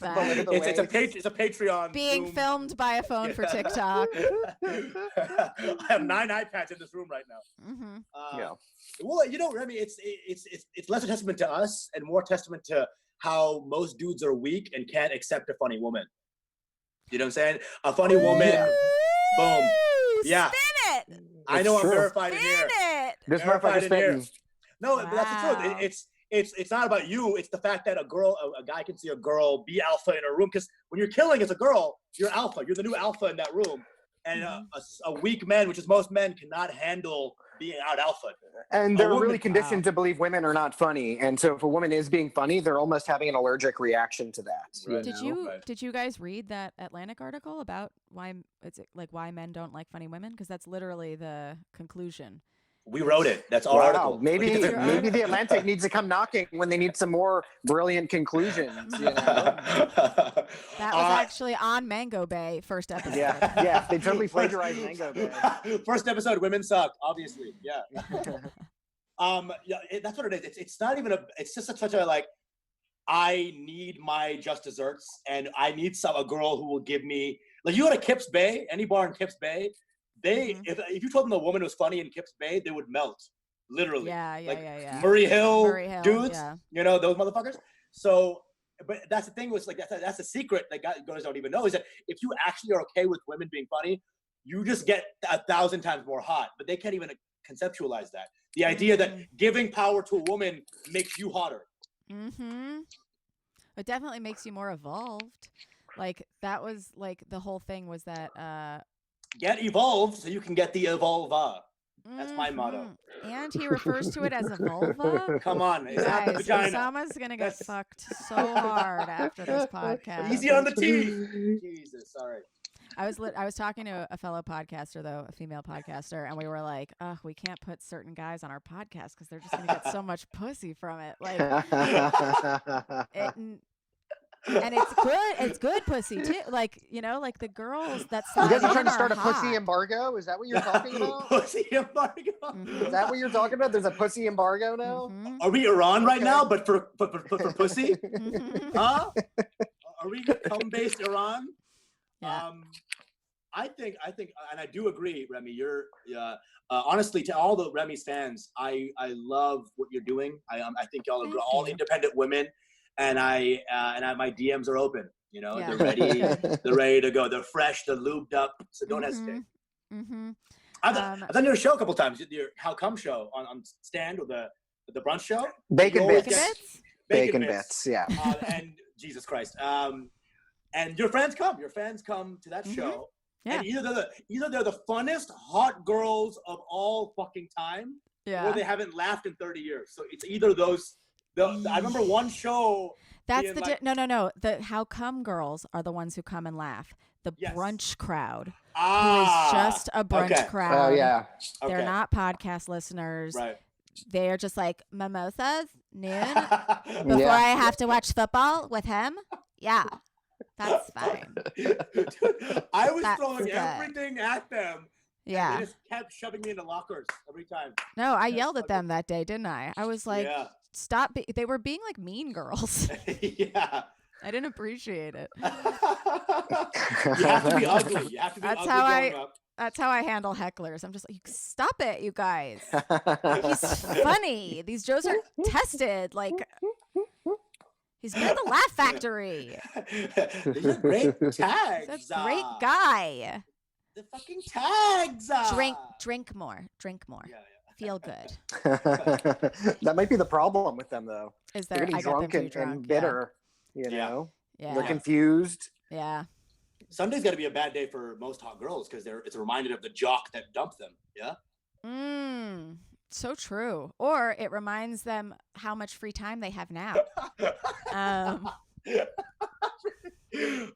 that. It's a Patreon. Being Zoom. filmed by a phone for TikTok. I have 9 iPads in this room right now. Yeah. Well, Remy, it's less a testament to us and more testament to how most dudes are weak and can't accept a funny woman. You know what I'm saying? A funny woman. Boom. Yeah. Spin it. I know true. I'm verified in here. It. This motherfucker's spitting. No, but that's the truth. It's not about you. It's the fact that a guy can see a girl be alpha in a room. Because when you're killing as a girl, you're alpha. You're the new alpha in that room. And a weak man, which is most men, cannot handle being out alpha. And they're really conditioned to believe women are not funny. And so if a woman is being funny, they're almost having an allergic reaction to that. Right. Did you guys read that Atlantic article about why men don't like funny women? Because that's literally the conclusion. We wrote it. That's our article. Maybe the Atlantic needs to come knocking when they need some more brilliant conclusions. You know? That was actually on Mango Bay first episode. Yeah, they totally plagiarized Mango Bay. First episode, women suck. Obviously, yeah. That's what it is. It's not even it's just such a like. I need my just desserts, and I need a girl who will give me like you go to Kips Bay, any bar in Kips Bay. If you told them the woman was funny in Kips Bay, they would melt, literally. Yeah. Murray Hill dudes, yeah. Those motherfuckers. So, but that's the thing was like that's a secret that guys don't even know is that if you actually are okay with women being funny, you just get 1,000 times more hot. But they can't even conceptualize that. The idea that giving power to a woman makes you hotter. It definitely makes you more evolved. Like that was like the whole thing was that. Get evolved so you can get the evolva. That's my motto. And he refers to it as a vulva. Come on, it's not the vagina. Usama's gonna get fucked so hard after this podcast. Easy on the T. Jesus, sorry. I was talking to a fellow podcaster though, a female podcaster, and we were like, "Oh, we can't put certain guys on our podcast because they're just gonna get so much pussy from it." Like, and it's good pussy too. Like, like the girls that's you guys are trying to start a pussy embargo? Is that what you're talking about? Pussy embargo? Is that what you're talking about? There's a pussy embargo now? Are we Iran right now, but for pussy? Huh? Are we cum-based Iran? Yeah. I think, and I do agree, Remy. You're honestly, to all the Remy's fans, I love what you're doing. I think y'all are all independent women. And my DMs are open. They're ready. They're ready to go. They're fresh. They're lubed up. So don't hesitate. I've done your show a couple times. Your How Come show on Stand or the brunch show. Bacon bits. Yeah. And Jesus Christ. And your fans come. Your fans come to that show. Yeah. And either they're the funnest hot girls of all fucking time, or they haven't laughed in 30 years. So it's either those. I remember one show. That's the no. The How Come girls are the ones who come and laugh. The brunch crowd, who is just a brunch crowd. Oh yeah, they're not podcast listeners. Right. They're just like mimosas noon before I have to watch football with him. Yeah, that's fine. Dude, I was throwing everything at them. Yeah. They just kept shoving me into lockers every time. No, I yelled at them that day, didn't I? I was like, stop. They were being like mean girls. Yeah. I didn't appreciate it. You have to be ugly. You have to be ugly growing up. That's how I handle hecklers. I'm just like, stop it, you guys. He's funny. These jokes are tested. Like, He's been at the Laugh Factory. These are great tags. He's a great guy. The fucking tags. Drink more. Yeah. Feel good. That might be the problem with them, though. Is They're there? getting I got them too drunk drunk. and bitter. You know, Yeah. they're confused. Yeah. Sunday's got to be a bad day for most hot girls because it's reminded of the jock that dumped them. Yeah. So true. Or it reminds them how much free time they have now.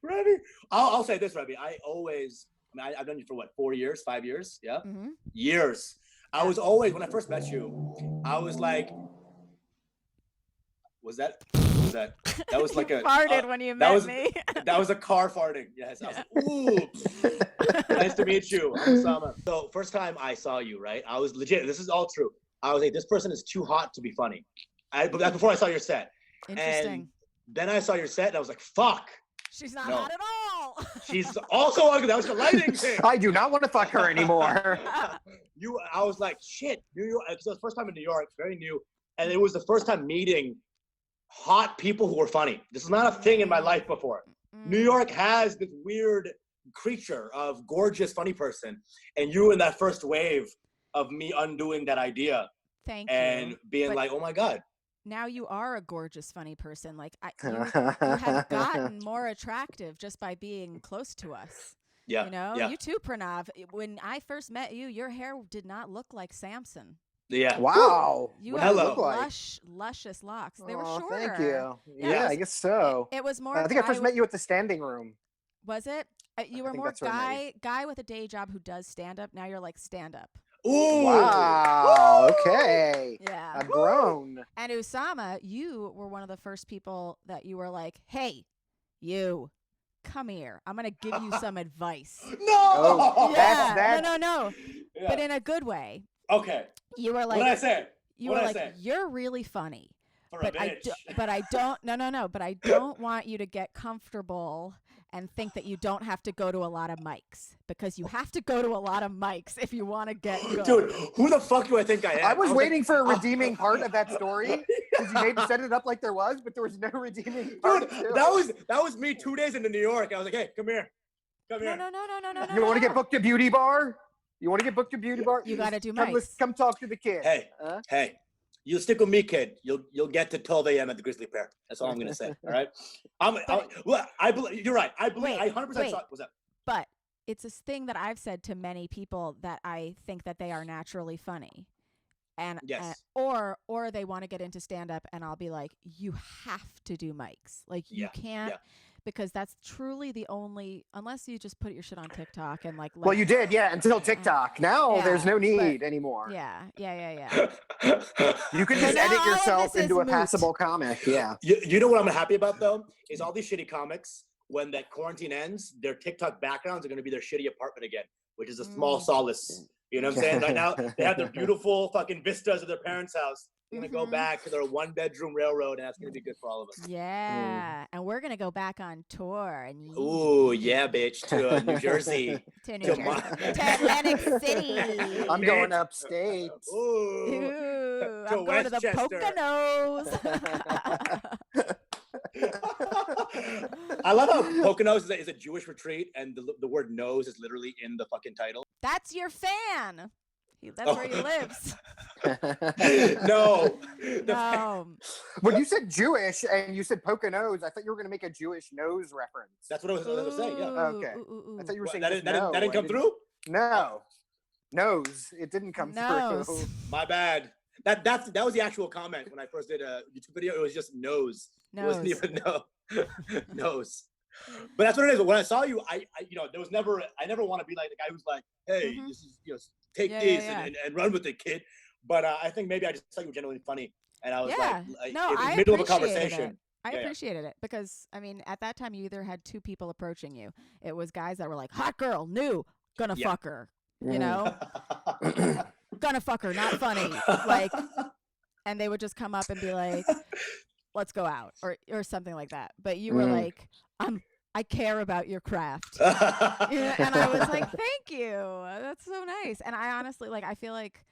Rebby, I'll say this, Rebby. I've known you for what, 4 years, 5 years? Yeah. Mm-hmm. Years. I was always, when I first met you, I was like, that was like you a farted when you met me. That was a car farting. Yes. I was like, ooh. Nice to meet you. I'm Usama. So first time I saw you, right? I was legit. This is all true. I was like, this person is too hot to be funny. But that's before I saw your set. Interesting. And then I saw your set and I was like, fuck. She's not hot at all. She's also ugly. That was the lighting thing. I do not want to fuck her anymore. I was like, shit, New York. Because it was the first time in New York, very new. And it was the first time meeting hot people who were funny. This is not a thing in my life before. New York has this weird creature of gorgeous funny person. And you were in that first wave of me undoing that idea. Thank you. And being like, oh my God. Now you are a gorgeous, funny person. Like you have gotten more attractive just by being close to us. Yeah. You know, yeah. You too, Pranav. When I first met you, your hair did not look like Samson. Yeah. Wow. You what had look luscious locks. They were shorter. Thank you. Yeah, I guess so. It was more. I think I first met you at the standing room. Was it? You were more guy with a day job who does stand up. Now you're like stand up. Ooh. Wow. Okay. Yeah. I've grown. And Usama, you were one of the first people that you were like, hey, you, come here. I'm going to give you some advice. No. Oh, yeah. No. Yeah. But in a good way. Okay. You were like, what did I say? You were like, you're really funny. But I don't want you to get comfortable and think that you don't have to go to a lot of mics, because you have to go to a lot of mics if you want to get good. Dude, who the fuck do I think I am? I was waiting for a redeeming part of that story, because you maybe set it up like there was, but there was no redeeming part. Dude, that was me 2 days into New York. I was like, hey, come here. No. You want to get booked to beauty bar? You want to get booked to beauty bar? You got to do mics. Come talk to the kid. Hey. You stick with me, kid. You'll get to 12 a.m. at the Grizzly Pear. That's all I'm gonna say. All right. I believe you're right. I believe. I 100% saw. What's that? But it's this thing that I've said to many people, that I think that they are naturally funny, and yes. Or they want to get into stand up, and I'll be like, you have to do mics. Like you can't. Yeah. Because that's truly the only, unless you just put your shit on TikTok and like. Well, you did, until TikTok. Now there's no need anymore. Yeah. You can just edit yourself into a passable comic. Yeah. You know what I'm happy about though is all these shitty comics. When that quarantine ends, their TikTok backgrounds are going to be their shitty apartment again, which is a small solace. You know what I'm saying? Right now they have their beautiful fucking vistas of their parents' house. They're going to go back to their 1-bedroom railroad, and that's going to be good for all of us. Yeah. And we're going to go back on tour. And ooh, yeah, bitch, to New Jersey. to Atlantic City. I'm going upstate. Ooh. I'm going to the Poconos. I love how Poconos is a Jewish retreat, and the word nose is literally in the fucking title. That's your fan. That's where he lives. No. When you said Jewish and you said Poconos, I thought you were going to make a Jewish nose reference. That's what I was saying, yeah. Okay. I thought you were saying that didn't come through? No. Nose. It didn't come through. My bad. That was the actual comment when I first did a YouTube video. It was just nose. It wasn't even nose. But that's what it is. When I saw you, I never want to be like the guy who's like, hey, this is, take this and run with it, kid. But I think maybe I just thought you were genuinely funny, and I was in the middle of a conversation. I appreciated it because, I mean, at that time you either had two people approaching you. It was guys that were like, hot girl, new, gonna fuck her, you know, gonna fuck her, not funny, like, and they would just come up and be like, let's go out or something like that. But you were like, I care about your craft. And I was like, thank you. That's so nice. And I honestly, like, I feel like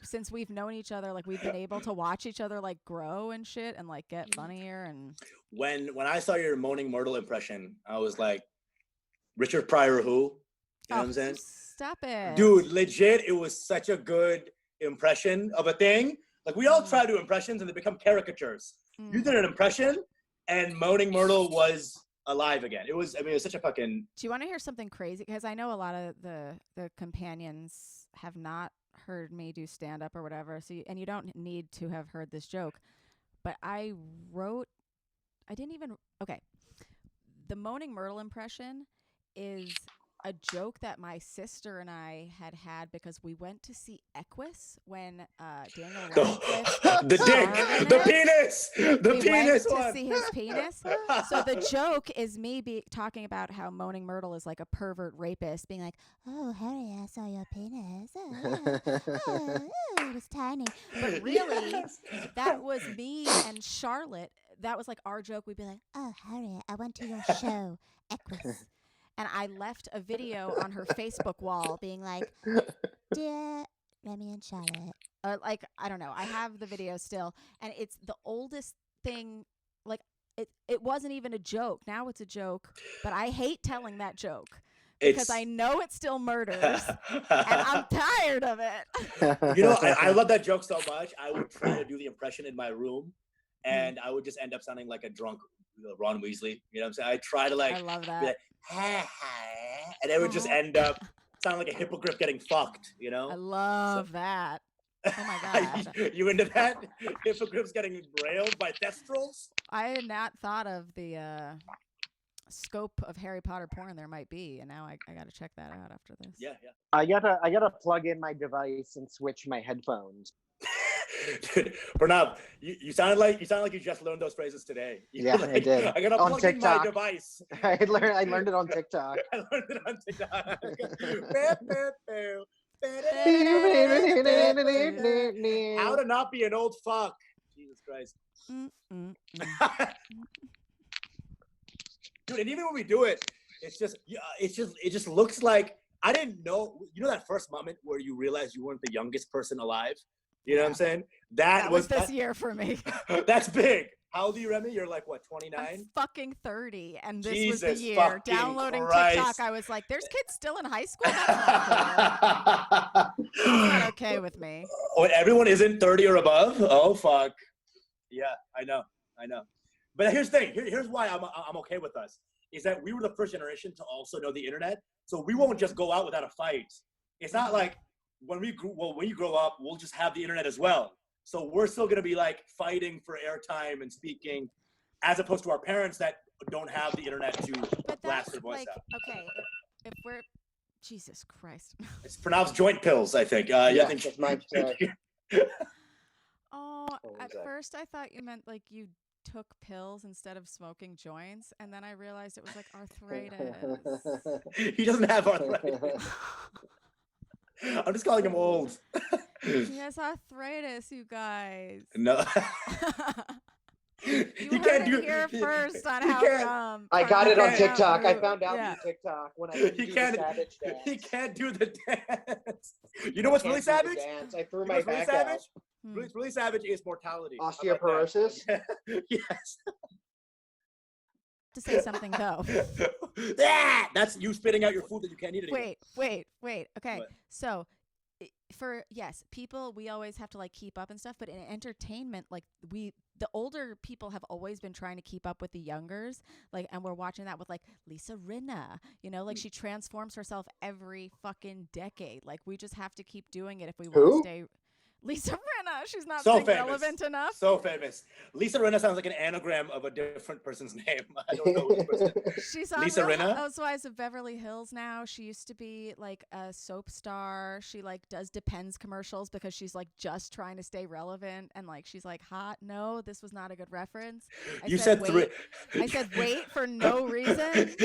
since we've known each other, like we've been able to watch each other like grow and shit and like get funnier and. When I saw your Moaning Myrtle impression, I was like, Richard Pryor who? You know what I'm saying? Stop it. Dude, legit, it was such a good impression of a thing. Like we all try to do impressions and they become caricatures. You did an impression and Moaning Myrtle was alive again. It was such a fucking. Do you want to hear something crazy? Because I know a lot of the companions have not heard me do stand up or whatever. So and you don't need to have heard this joke, but the Moaning Myrtle impression is a joke that my sister and I had because we went to see Equus when Daniel Radcliffe the penis went one. to see his penis. So the joke is me talking about how Moaning Myrtle is like a pervert rapist, being like, "Oh, Harry, I saw your penis. Oh, yeah. It was tiny." But really, that was me and Charlotte. That was like our joke. We'd be like, "Oh, Harry, I went to your show, Equus." And I left a video on her Facebook wall being like, "Dear Remy and Charlotte." Like, I don't know. I have the video still. And it's the oldest thing. Like, it wasn't even a joke. Now it's a joke. But I hate telling that joke. Because I know it still murders. And I'm tired of it. You know, I love that joke so much. I would try to do the impression in my room. And I would just end up sounding like a drunk Ron Weasley. You know what I'm saying? I try to I love that. Be like, and it would just end up sounding like a hippogriff getting fucked, you know? I love that. Oh my God. You into that? Hippogriffs getting railed by thestrals? I had not thought of the scope of Harry Potter porn there might be, and now I gotta check that out after this. Yeah. I gotta plug in my device and switch my headphones. Dude, Pranav, you sounded like you just learned those phrases today. Yeah, like, I did. I gotta plug in my device. I learned it on TikTok. I learned it on TikTok. How to not be an old fuck. Jesus Christ. Dude, and even when we do it, it just looks like I didn't know. You know that first moment where you realize you weren't the youngest person alive? You know what I'm saying? That was this year for me. That's big. How old are you, Remy? You're like, what, 29? I'm fucking 30. And this Jesus was the year. Downloading Christ. TikTok, I was like, there's kids still in high school? That's not okay with me. Oh, everyone isn't 30 or above? Oh, fuck. Yeah, I know. But here's the thing. Here's why I'm okay with us. Is that we were the first generation to also know the internet. So we won't just go out without a fight. It's not like when you grow up, we'll just have the internet as well. So we're still going to be like fighting for airtime and speaking as opposed to our parents that don't have the internet to blast their voice out. Okay, if we're, Jesus Christ. It's Pranav's joint pills, I think. Yeah, I think that's my At first I thought you meant like you took pills instead of smoking joints, and then I realized it was like arthritis. He doesn't have arthritis. I'm just calling him old. He has arthritis, you guys. No. You heard it here first on how I got it on TikTok. I found out through TikTok when I didn't do the savage dance. He can't do the dance. You know what's really savage? I threw my back out. What's really savage is mortality. Osteoporosis? Yes. To say something though. That's you spitting out your food that you can't eat anymore. Wait. Okay. What? So people, we always have to like keep up and stuff, but in entertainment, like the older people have always been trying to keep up with the youngers, like, and we're watching that with like Lisa Rinna, you know, like she transforms herself every fucking decade. Like we just have to keep doing it if we want to stay. Lisa Rinna, she's not so relevant enough. So famous. Lisa Rinna sounds like an anagram of a different person's name. I don't know which person. She's on Lisa Rinna? Housewives of Beverly Hills now. She used to be like a soap star. She like does Depends commercials because she's like just trying to stay relevant and like she's like hot. No, this was not a good reference. I said wait for no reason.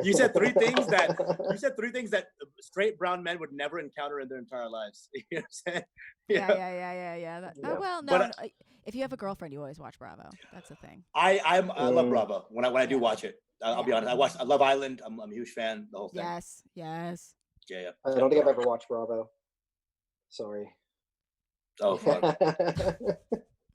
You said three things that straight brown men would never encounter in their entire lives. You know what I'm saying? Yeah. Well, no, no. If you have a girlfriend, you always watch Bravo. That's the thing. I love Bravo when I do watch it. I'll be honest. I love Island. I'm a huge fan. The whole thing. Yes. Yeah. I don't think I've ever watched Bravo. Sorry. Oh fuck.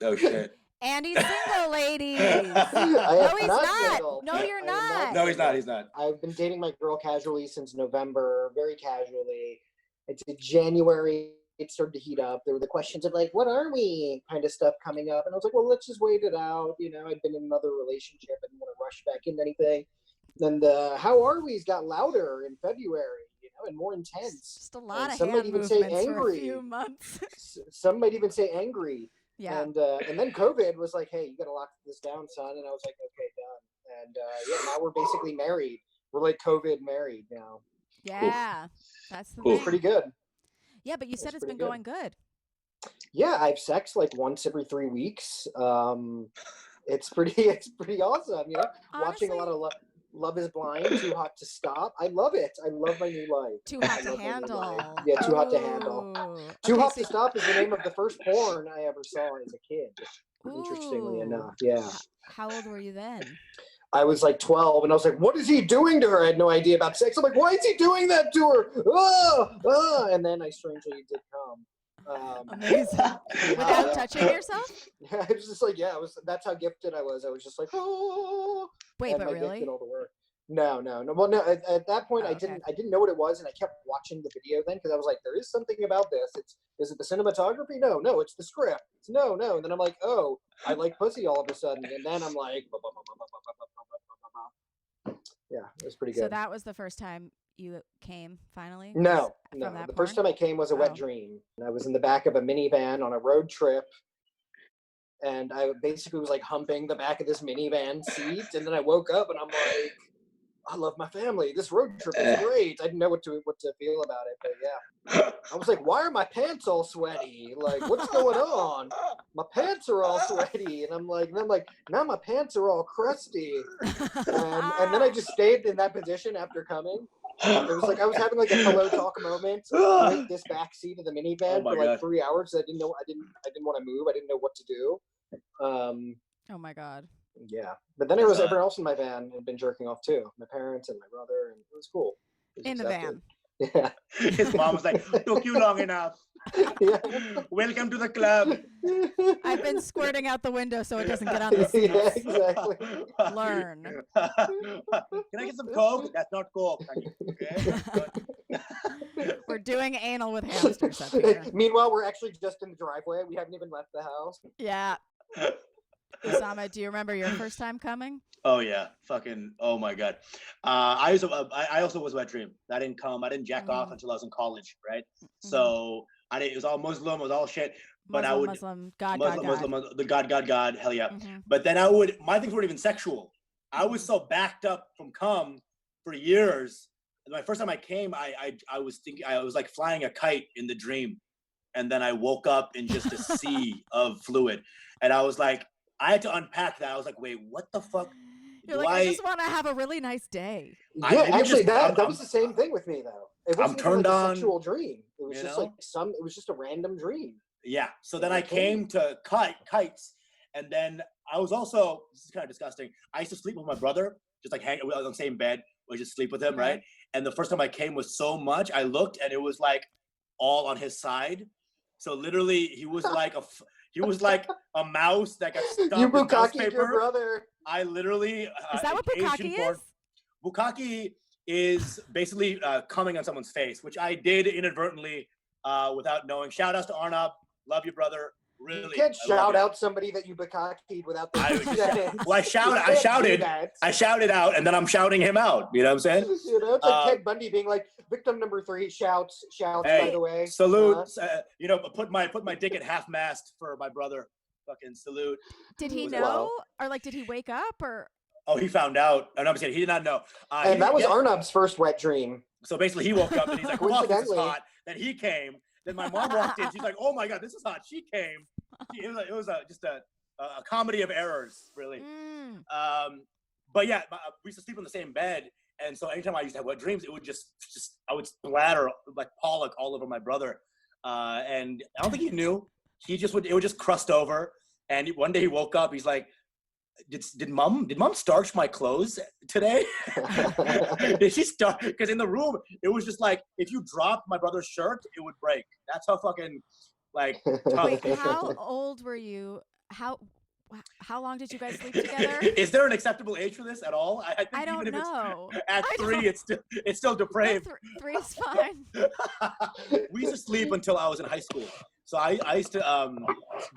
Oh shit. And he's single, ladies. No, he's not. No, you're not. No, he's not. He's not. I've been dating my girl casually since November, very casually. It's January. It started to heat up. There were the questions of like, what are we kind of stuff coming up. And I was like, well, let's just wait it out. You know, I'd been in another relationship. I didn't want to rush back into anything. And how are we's got louder in February, you know, and more intense. Just a lot of some hand might even movements say angry. for a few months. Some might even say angry. Yeah. And then COVID was like, hey, you got to lock this down, son. And I was like, okay, done. And yeah, now we're basically married. We're like COVID married now. Yeah. That's the Cool. thing. It's pretty good. Yeah, but you said it's been pretty going good. Yeah, I have sex like once every 3 weeks. It's pretty awesome, you know. Honestly, watching a lot of Love is Blind, Too Hot to Stop. I love it. I love my new life. Too Hot to Handle. Yeah, Too Hot to Handle. Ooh. Too Okay, Hot so- to Stop is the name of the first porn I ever saw as a kid. Interestingly Ooh. enough, yeah. How old were you then? I was like 12, and I was like, what is he doing to her? I had no idea about sex. I'm like, why is he doing that to her? And then I strangely did come. Amazing. Without touching yourself? Yeah, it was just like, that's how gifted I was. I was just like, oh. Wait, and but my dick really? did all the work. No. Well, no. At that point, Oh, I okay. didn't know what it was, and I kept watching the video then because I was like, there is something about this. Is it the cinematography? No, it's the script. No. And then I'm like, oh, I like pussy all of a sudden, and then I'm like, yeah, it was pretty good. So that was the first time you came finally? No. From that The first porn? time I came was a wet dream. And I was in the back of a minivan on a road trip. And I basically was like humping the back of this minivan seat. And then I woke up and I'm like, I love my family. This road trip is great. I didn't know what to feel about it, but yeah. I was like, why are my pants all sweaty? Like, what's going on? My pants are all sweaty. And I'm like, now my pants are all crusty. And then I just stayed in that position after coming. It was like I was having like a pillow talk moment with this back seat of the minivan for like 3 hours. I didn't want to move. I didn't know what to do. Oh my God. Yeah, but then there was everyone else in my van had been jerking off too. My parents and my brother, and it was cool. It was In the van. Yeah. His mom was like, took you long enough. Yeah. Welcome to the club. I've been squirting out the window so it doesn't get on the seats. Yeah, exactly. Learn. Can I get some Coke? That's not Coke, honey. Okay? We're doing anal with hamsters up here. Meanwhile, we're actually just in the driveway. We haven't even left the house. Yeah. Usama, do you remember your first time coming? Oh yeah, fucking. Oh my God. I also was wet dream. I didn't come. I didn't jack off until I was in college, right? So it was all Muslim. It was all shit. But Muslim, God. the God, hell yeah. Mm-hmm. But then my things weren't even sexual. I was so backed up from cum for years. My first time I came, I was thinking I was like flying a kite in the dream, and then I woke up in just a sea of fluid, and I was like, I had to unpack that. I was like, wait, what the fuck? You're like, I just want to have a really nice day. Yeah, actually, that was the same thing with me though. It wasn't turned like on, a sexual dream. It was just know? like it was just a random dream. Yeah. So then I came to kites, and then I was also, this is kind of disgusting. I used to sleep with my brother, just like hang on the same bed. I just sleep with him, right? And the first time I came was so much. I looked and it was like all on his side. So literally, he was like a mouse that got stuck You in bukkake newspaper. your brother. I literally. Is that what bukkake is? Bukkake is basically coming on someone's face, which I did inadvertently without knowing. Shout outs to Arnab. Love you, brother. Really. You can't shout out somebody that you bukkakeed without the I shouted out, and then I'm shouting him out. You know what I'm saying? You know, it's like Ted Bundy being like, victim number 3 shouts, hey, by the way. Salute. Put my dick at half mast for my brother. Fucking salute. Did he know? Or like, did he wake up or? Oh, he found out. Oh, no, I'm kidding. He did not know. And that was Arnab's first wet dream. So basically, he woke up and he's like, "Fuck, this is hot." Then he came. Then my mom walked in. She's like, "Oh my God, this is hot." She came. It was just a comedy of errors, really. But yeah, we used to sleep in the same bed, and so anytime I used to have wet dreams, it would just I would splatter like Pollock all over my brother, and I don't think he knew. It would just crust over. And one day he woke up. He's like, Did mom starch my clothes today? Did she start? Because in the room, it was just like, if you dropped my brother's shirt, it would break. That's how fucking Like, Wait, how old were you? How long did you guys sleep together? Is there an acceptable age for this at all? I think I don't even know. If it's at 3, it's still depraved. No, 3 is fine. We used to sleep until I was in high school. So I used to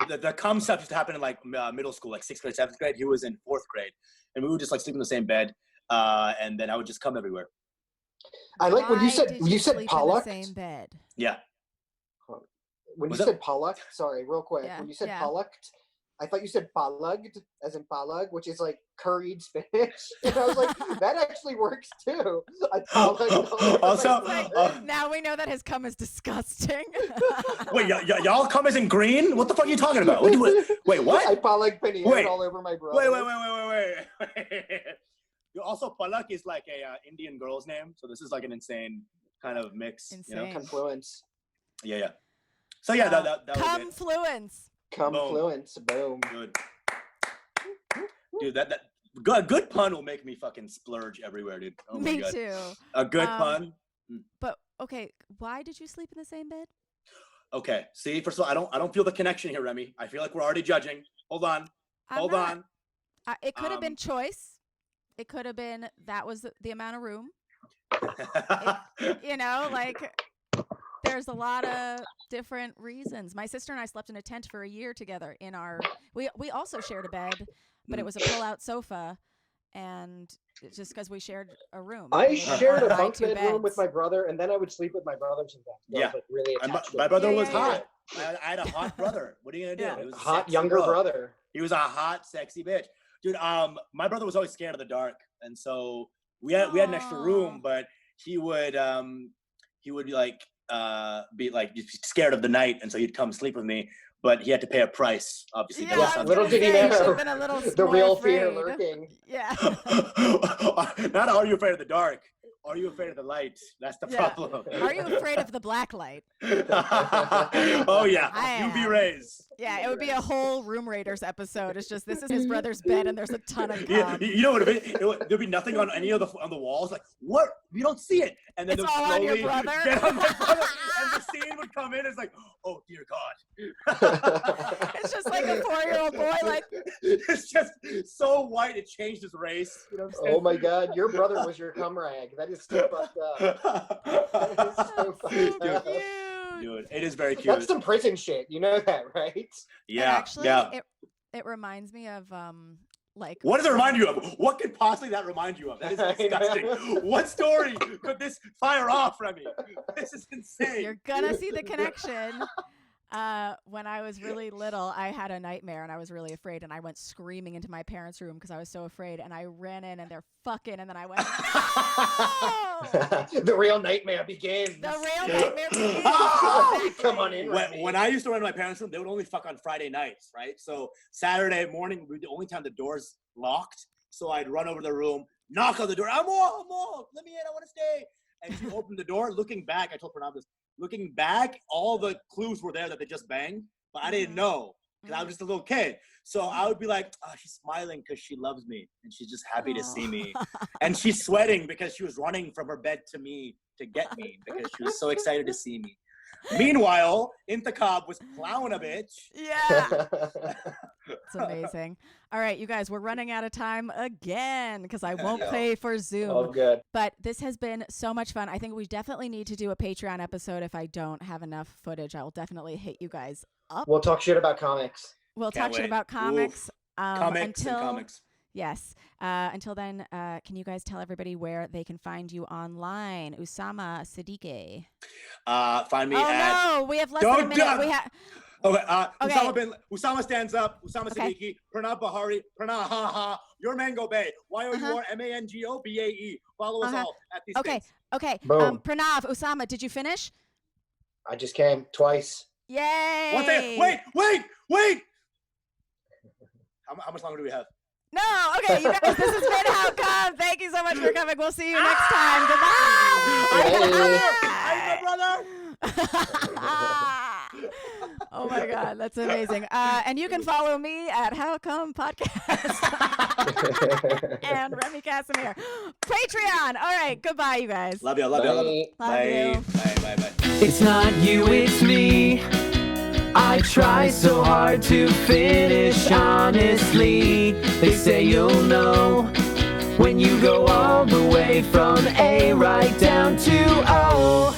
the cum stuff used to happen in like middle school, like 6th grade, 7th grade. He was in 4th grade, and we would just like sleep in the same bed, and then I would just come everywhere. I like when you said sleep in Pollock. the same bed. Yeah. When you said Pollock, sorry, real quick. Yeah, When you said yeah. Pollocked, I thought you said Palugged, as in Palag, which is like curried spinach. And I was like, that actually works too. Also, now we know that his cum is disgusting. Wait, y'all cum isn't green? What the fuck are you talking about? Wait, what? I Palag panir all over my brother. Wait. Also, Palak is like a Indian girl's name, so this is like an insane kind of mix. Insane. You know? Confluence. Yeah. So yeah, that was it. Confluence. Confluence. Boom. Good. Dude, that good pun will make me fucking splurge everywhere, dude. Oh my God. Me too. A good pun. But okay, why did you sleep in the same bed? Okay. See, first of all, I don't feel the connection here, Remy. I feel like we're already judging. Hold on. It could have been choice. It could have been that was the amount of room. There's a lot of different reasons. My sister and I slept in a tent for a year together we also shared a bed, but it was a pull-out sofa, and it's just because we shared a room. I shared a bunk bed room with my brother, and then I would sleep with my brother sometimes. Yeah. Like really my brother was hot. I had a hot brother. What are you gonna do? Yeah. It was a hot sexy younger bro. brother. He was a hot, sexy bitch. Dude, my brother was always scared of the dark, and so we had an extra room, but he would like be like scared of the night, and so he'd come sleep with me, but he had to pay a price, obviously. Yeah, little did he know the real fear afraid. lurking. Yeah. Not are you afraid of the dark? Are you afraid of the light? That's the problem. Are you afraid of the black light? Oh yeah, UV rays. Yeah, it would be a whole Room Raiders episode. It's just this is his brother's bed, and there's a ton of cum. You know what it would be? There'd be nothing on any of the walls. Like what? We don't see it. And then it's they'll all slowly on your brother. get on my brother, and the scene would come in. It's like, oh dear God. It's just like a 4-year-old boy. Like it's just so white. It changed his race. You know what I'm saying? Oh my God, your brother was your cum rag. That is so fucked up. That is so fucked up. Dude, it is very cute. That's some prison shit. You know that, right? Yeah. And actually, yeah. It reminds me of like. What does it remind you of? What could possibly that remind you of? That is disgusting. What story could this fire off, Remy? This is insane. You're gonna see the connection. When I was really little, I had a nightmare and I was really afraid, and I went screaming into my parents' room because I was so afraid, and I ran in and they're fucking, and then I went, no! The real nightmare begins. The real nightmare begins. Come on in. When I used to run to my parents' room, they would only fuck on Friday nights, right? So Saturday morning would be the only time the door's locked. So I'd run over to the room, knock on the door. I'm off. Let me in. I want to stay. And she opened the door. Looking back, I told Pranav this. Looking back, all the clues were there that they just banged, but I didn't know because I was just a little kid. So I would be like, oh, she's smiling because she loves me and she's just happy to see me. And she's sweating because she was running from her bed to me to get me because she was so excited to see me. Meanwhile, Intakab was plowing a bitch. Yeah. It's amazing. All right, you guys, we're running out of time again because I won't pay for Zoom. Oh, good. But this has been so much fun. I think we definitely need to do a Patreon episode. If I don't have enough footage, I'll definitely hit you guys up. We'll talk shit about comics. We'll talk shit about comics. Comics and comics. Yes. Until then, can you guys tell everybody where they can find you online? Usama, Siddiquee. Find me no, we have less than a minute. We have. Okay. Usama stands up. Usama Siddiquee. Pranav Behari. Pranav Your Mango Bay. YOUR MANGOBAE. Follow us all at these things. Okay. Boom. Pranav, Usama, did you finish? I just came twice. Yay! One second. Wait. How much longer do we have? No, okay, you guys, this has been How Come. Thank you so much for coming. We'll see you next time. Goodbye. I'm the brother. Oh my God, that's amazing. And you can follow me at How Come Podcast and Remy Casimir. Patreon. All right, goodbye, you guys. Love you. Love you. Bye. Bye. Bye. It's not you, it's me. I try so hard to finish honestly. They say you'll know when you go all the way from A right down to O.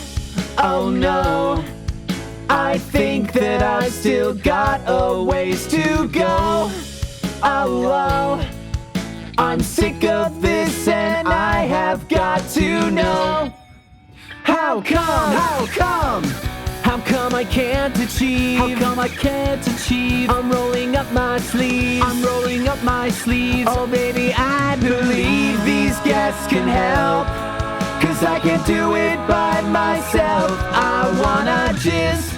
Oh no, I think that I've still got a ways to go. Oh, I'm sick of this and I have got to know. How come I can't achieve? How come I can't achieve? I'm rolling up my sleeves. Oh baby, I believe these guests can help, 'cause I can't do it by myself. I wanna just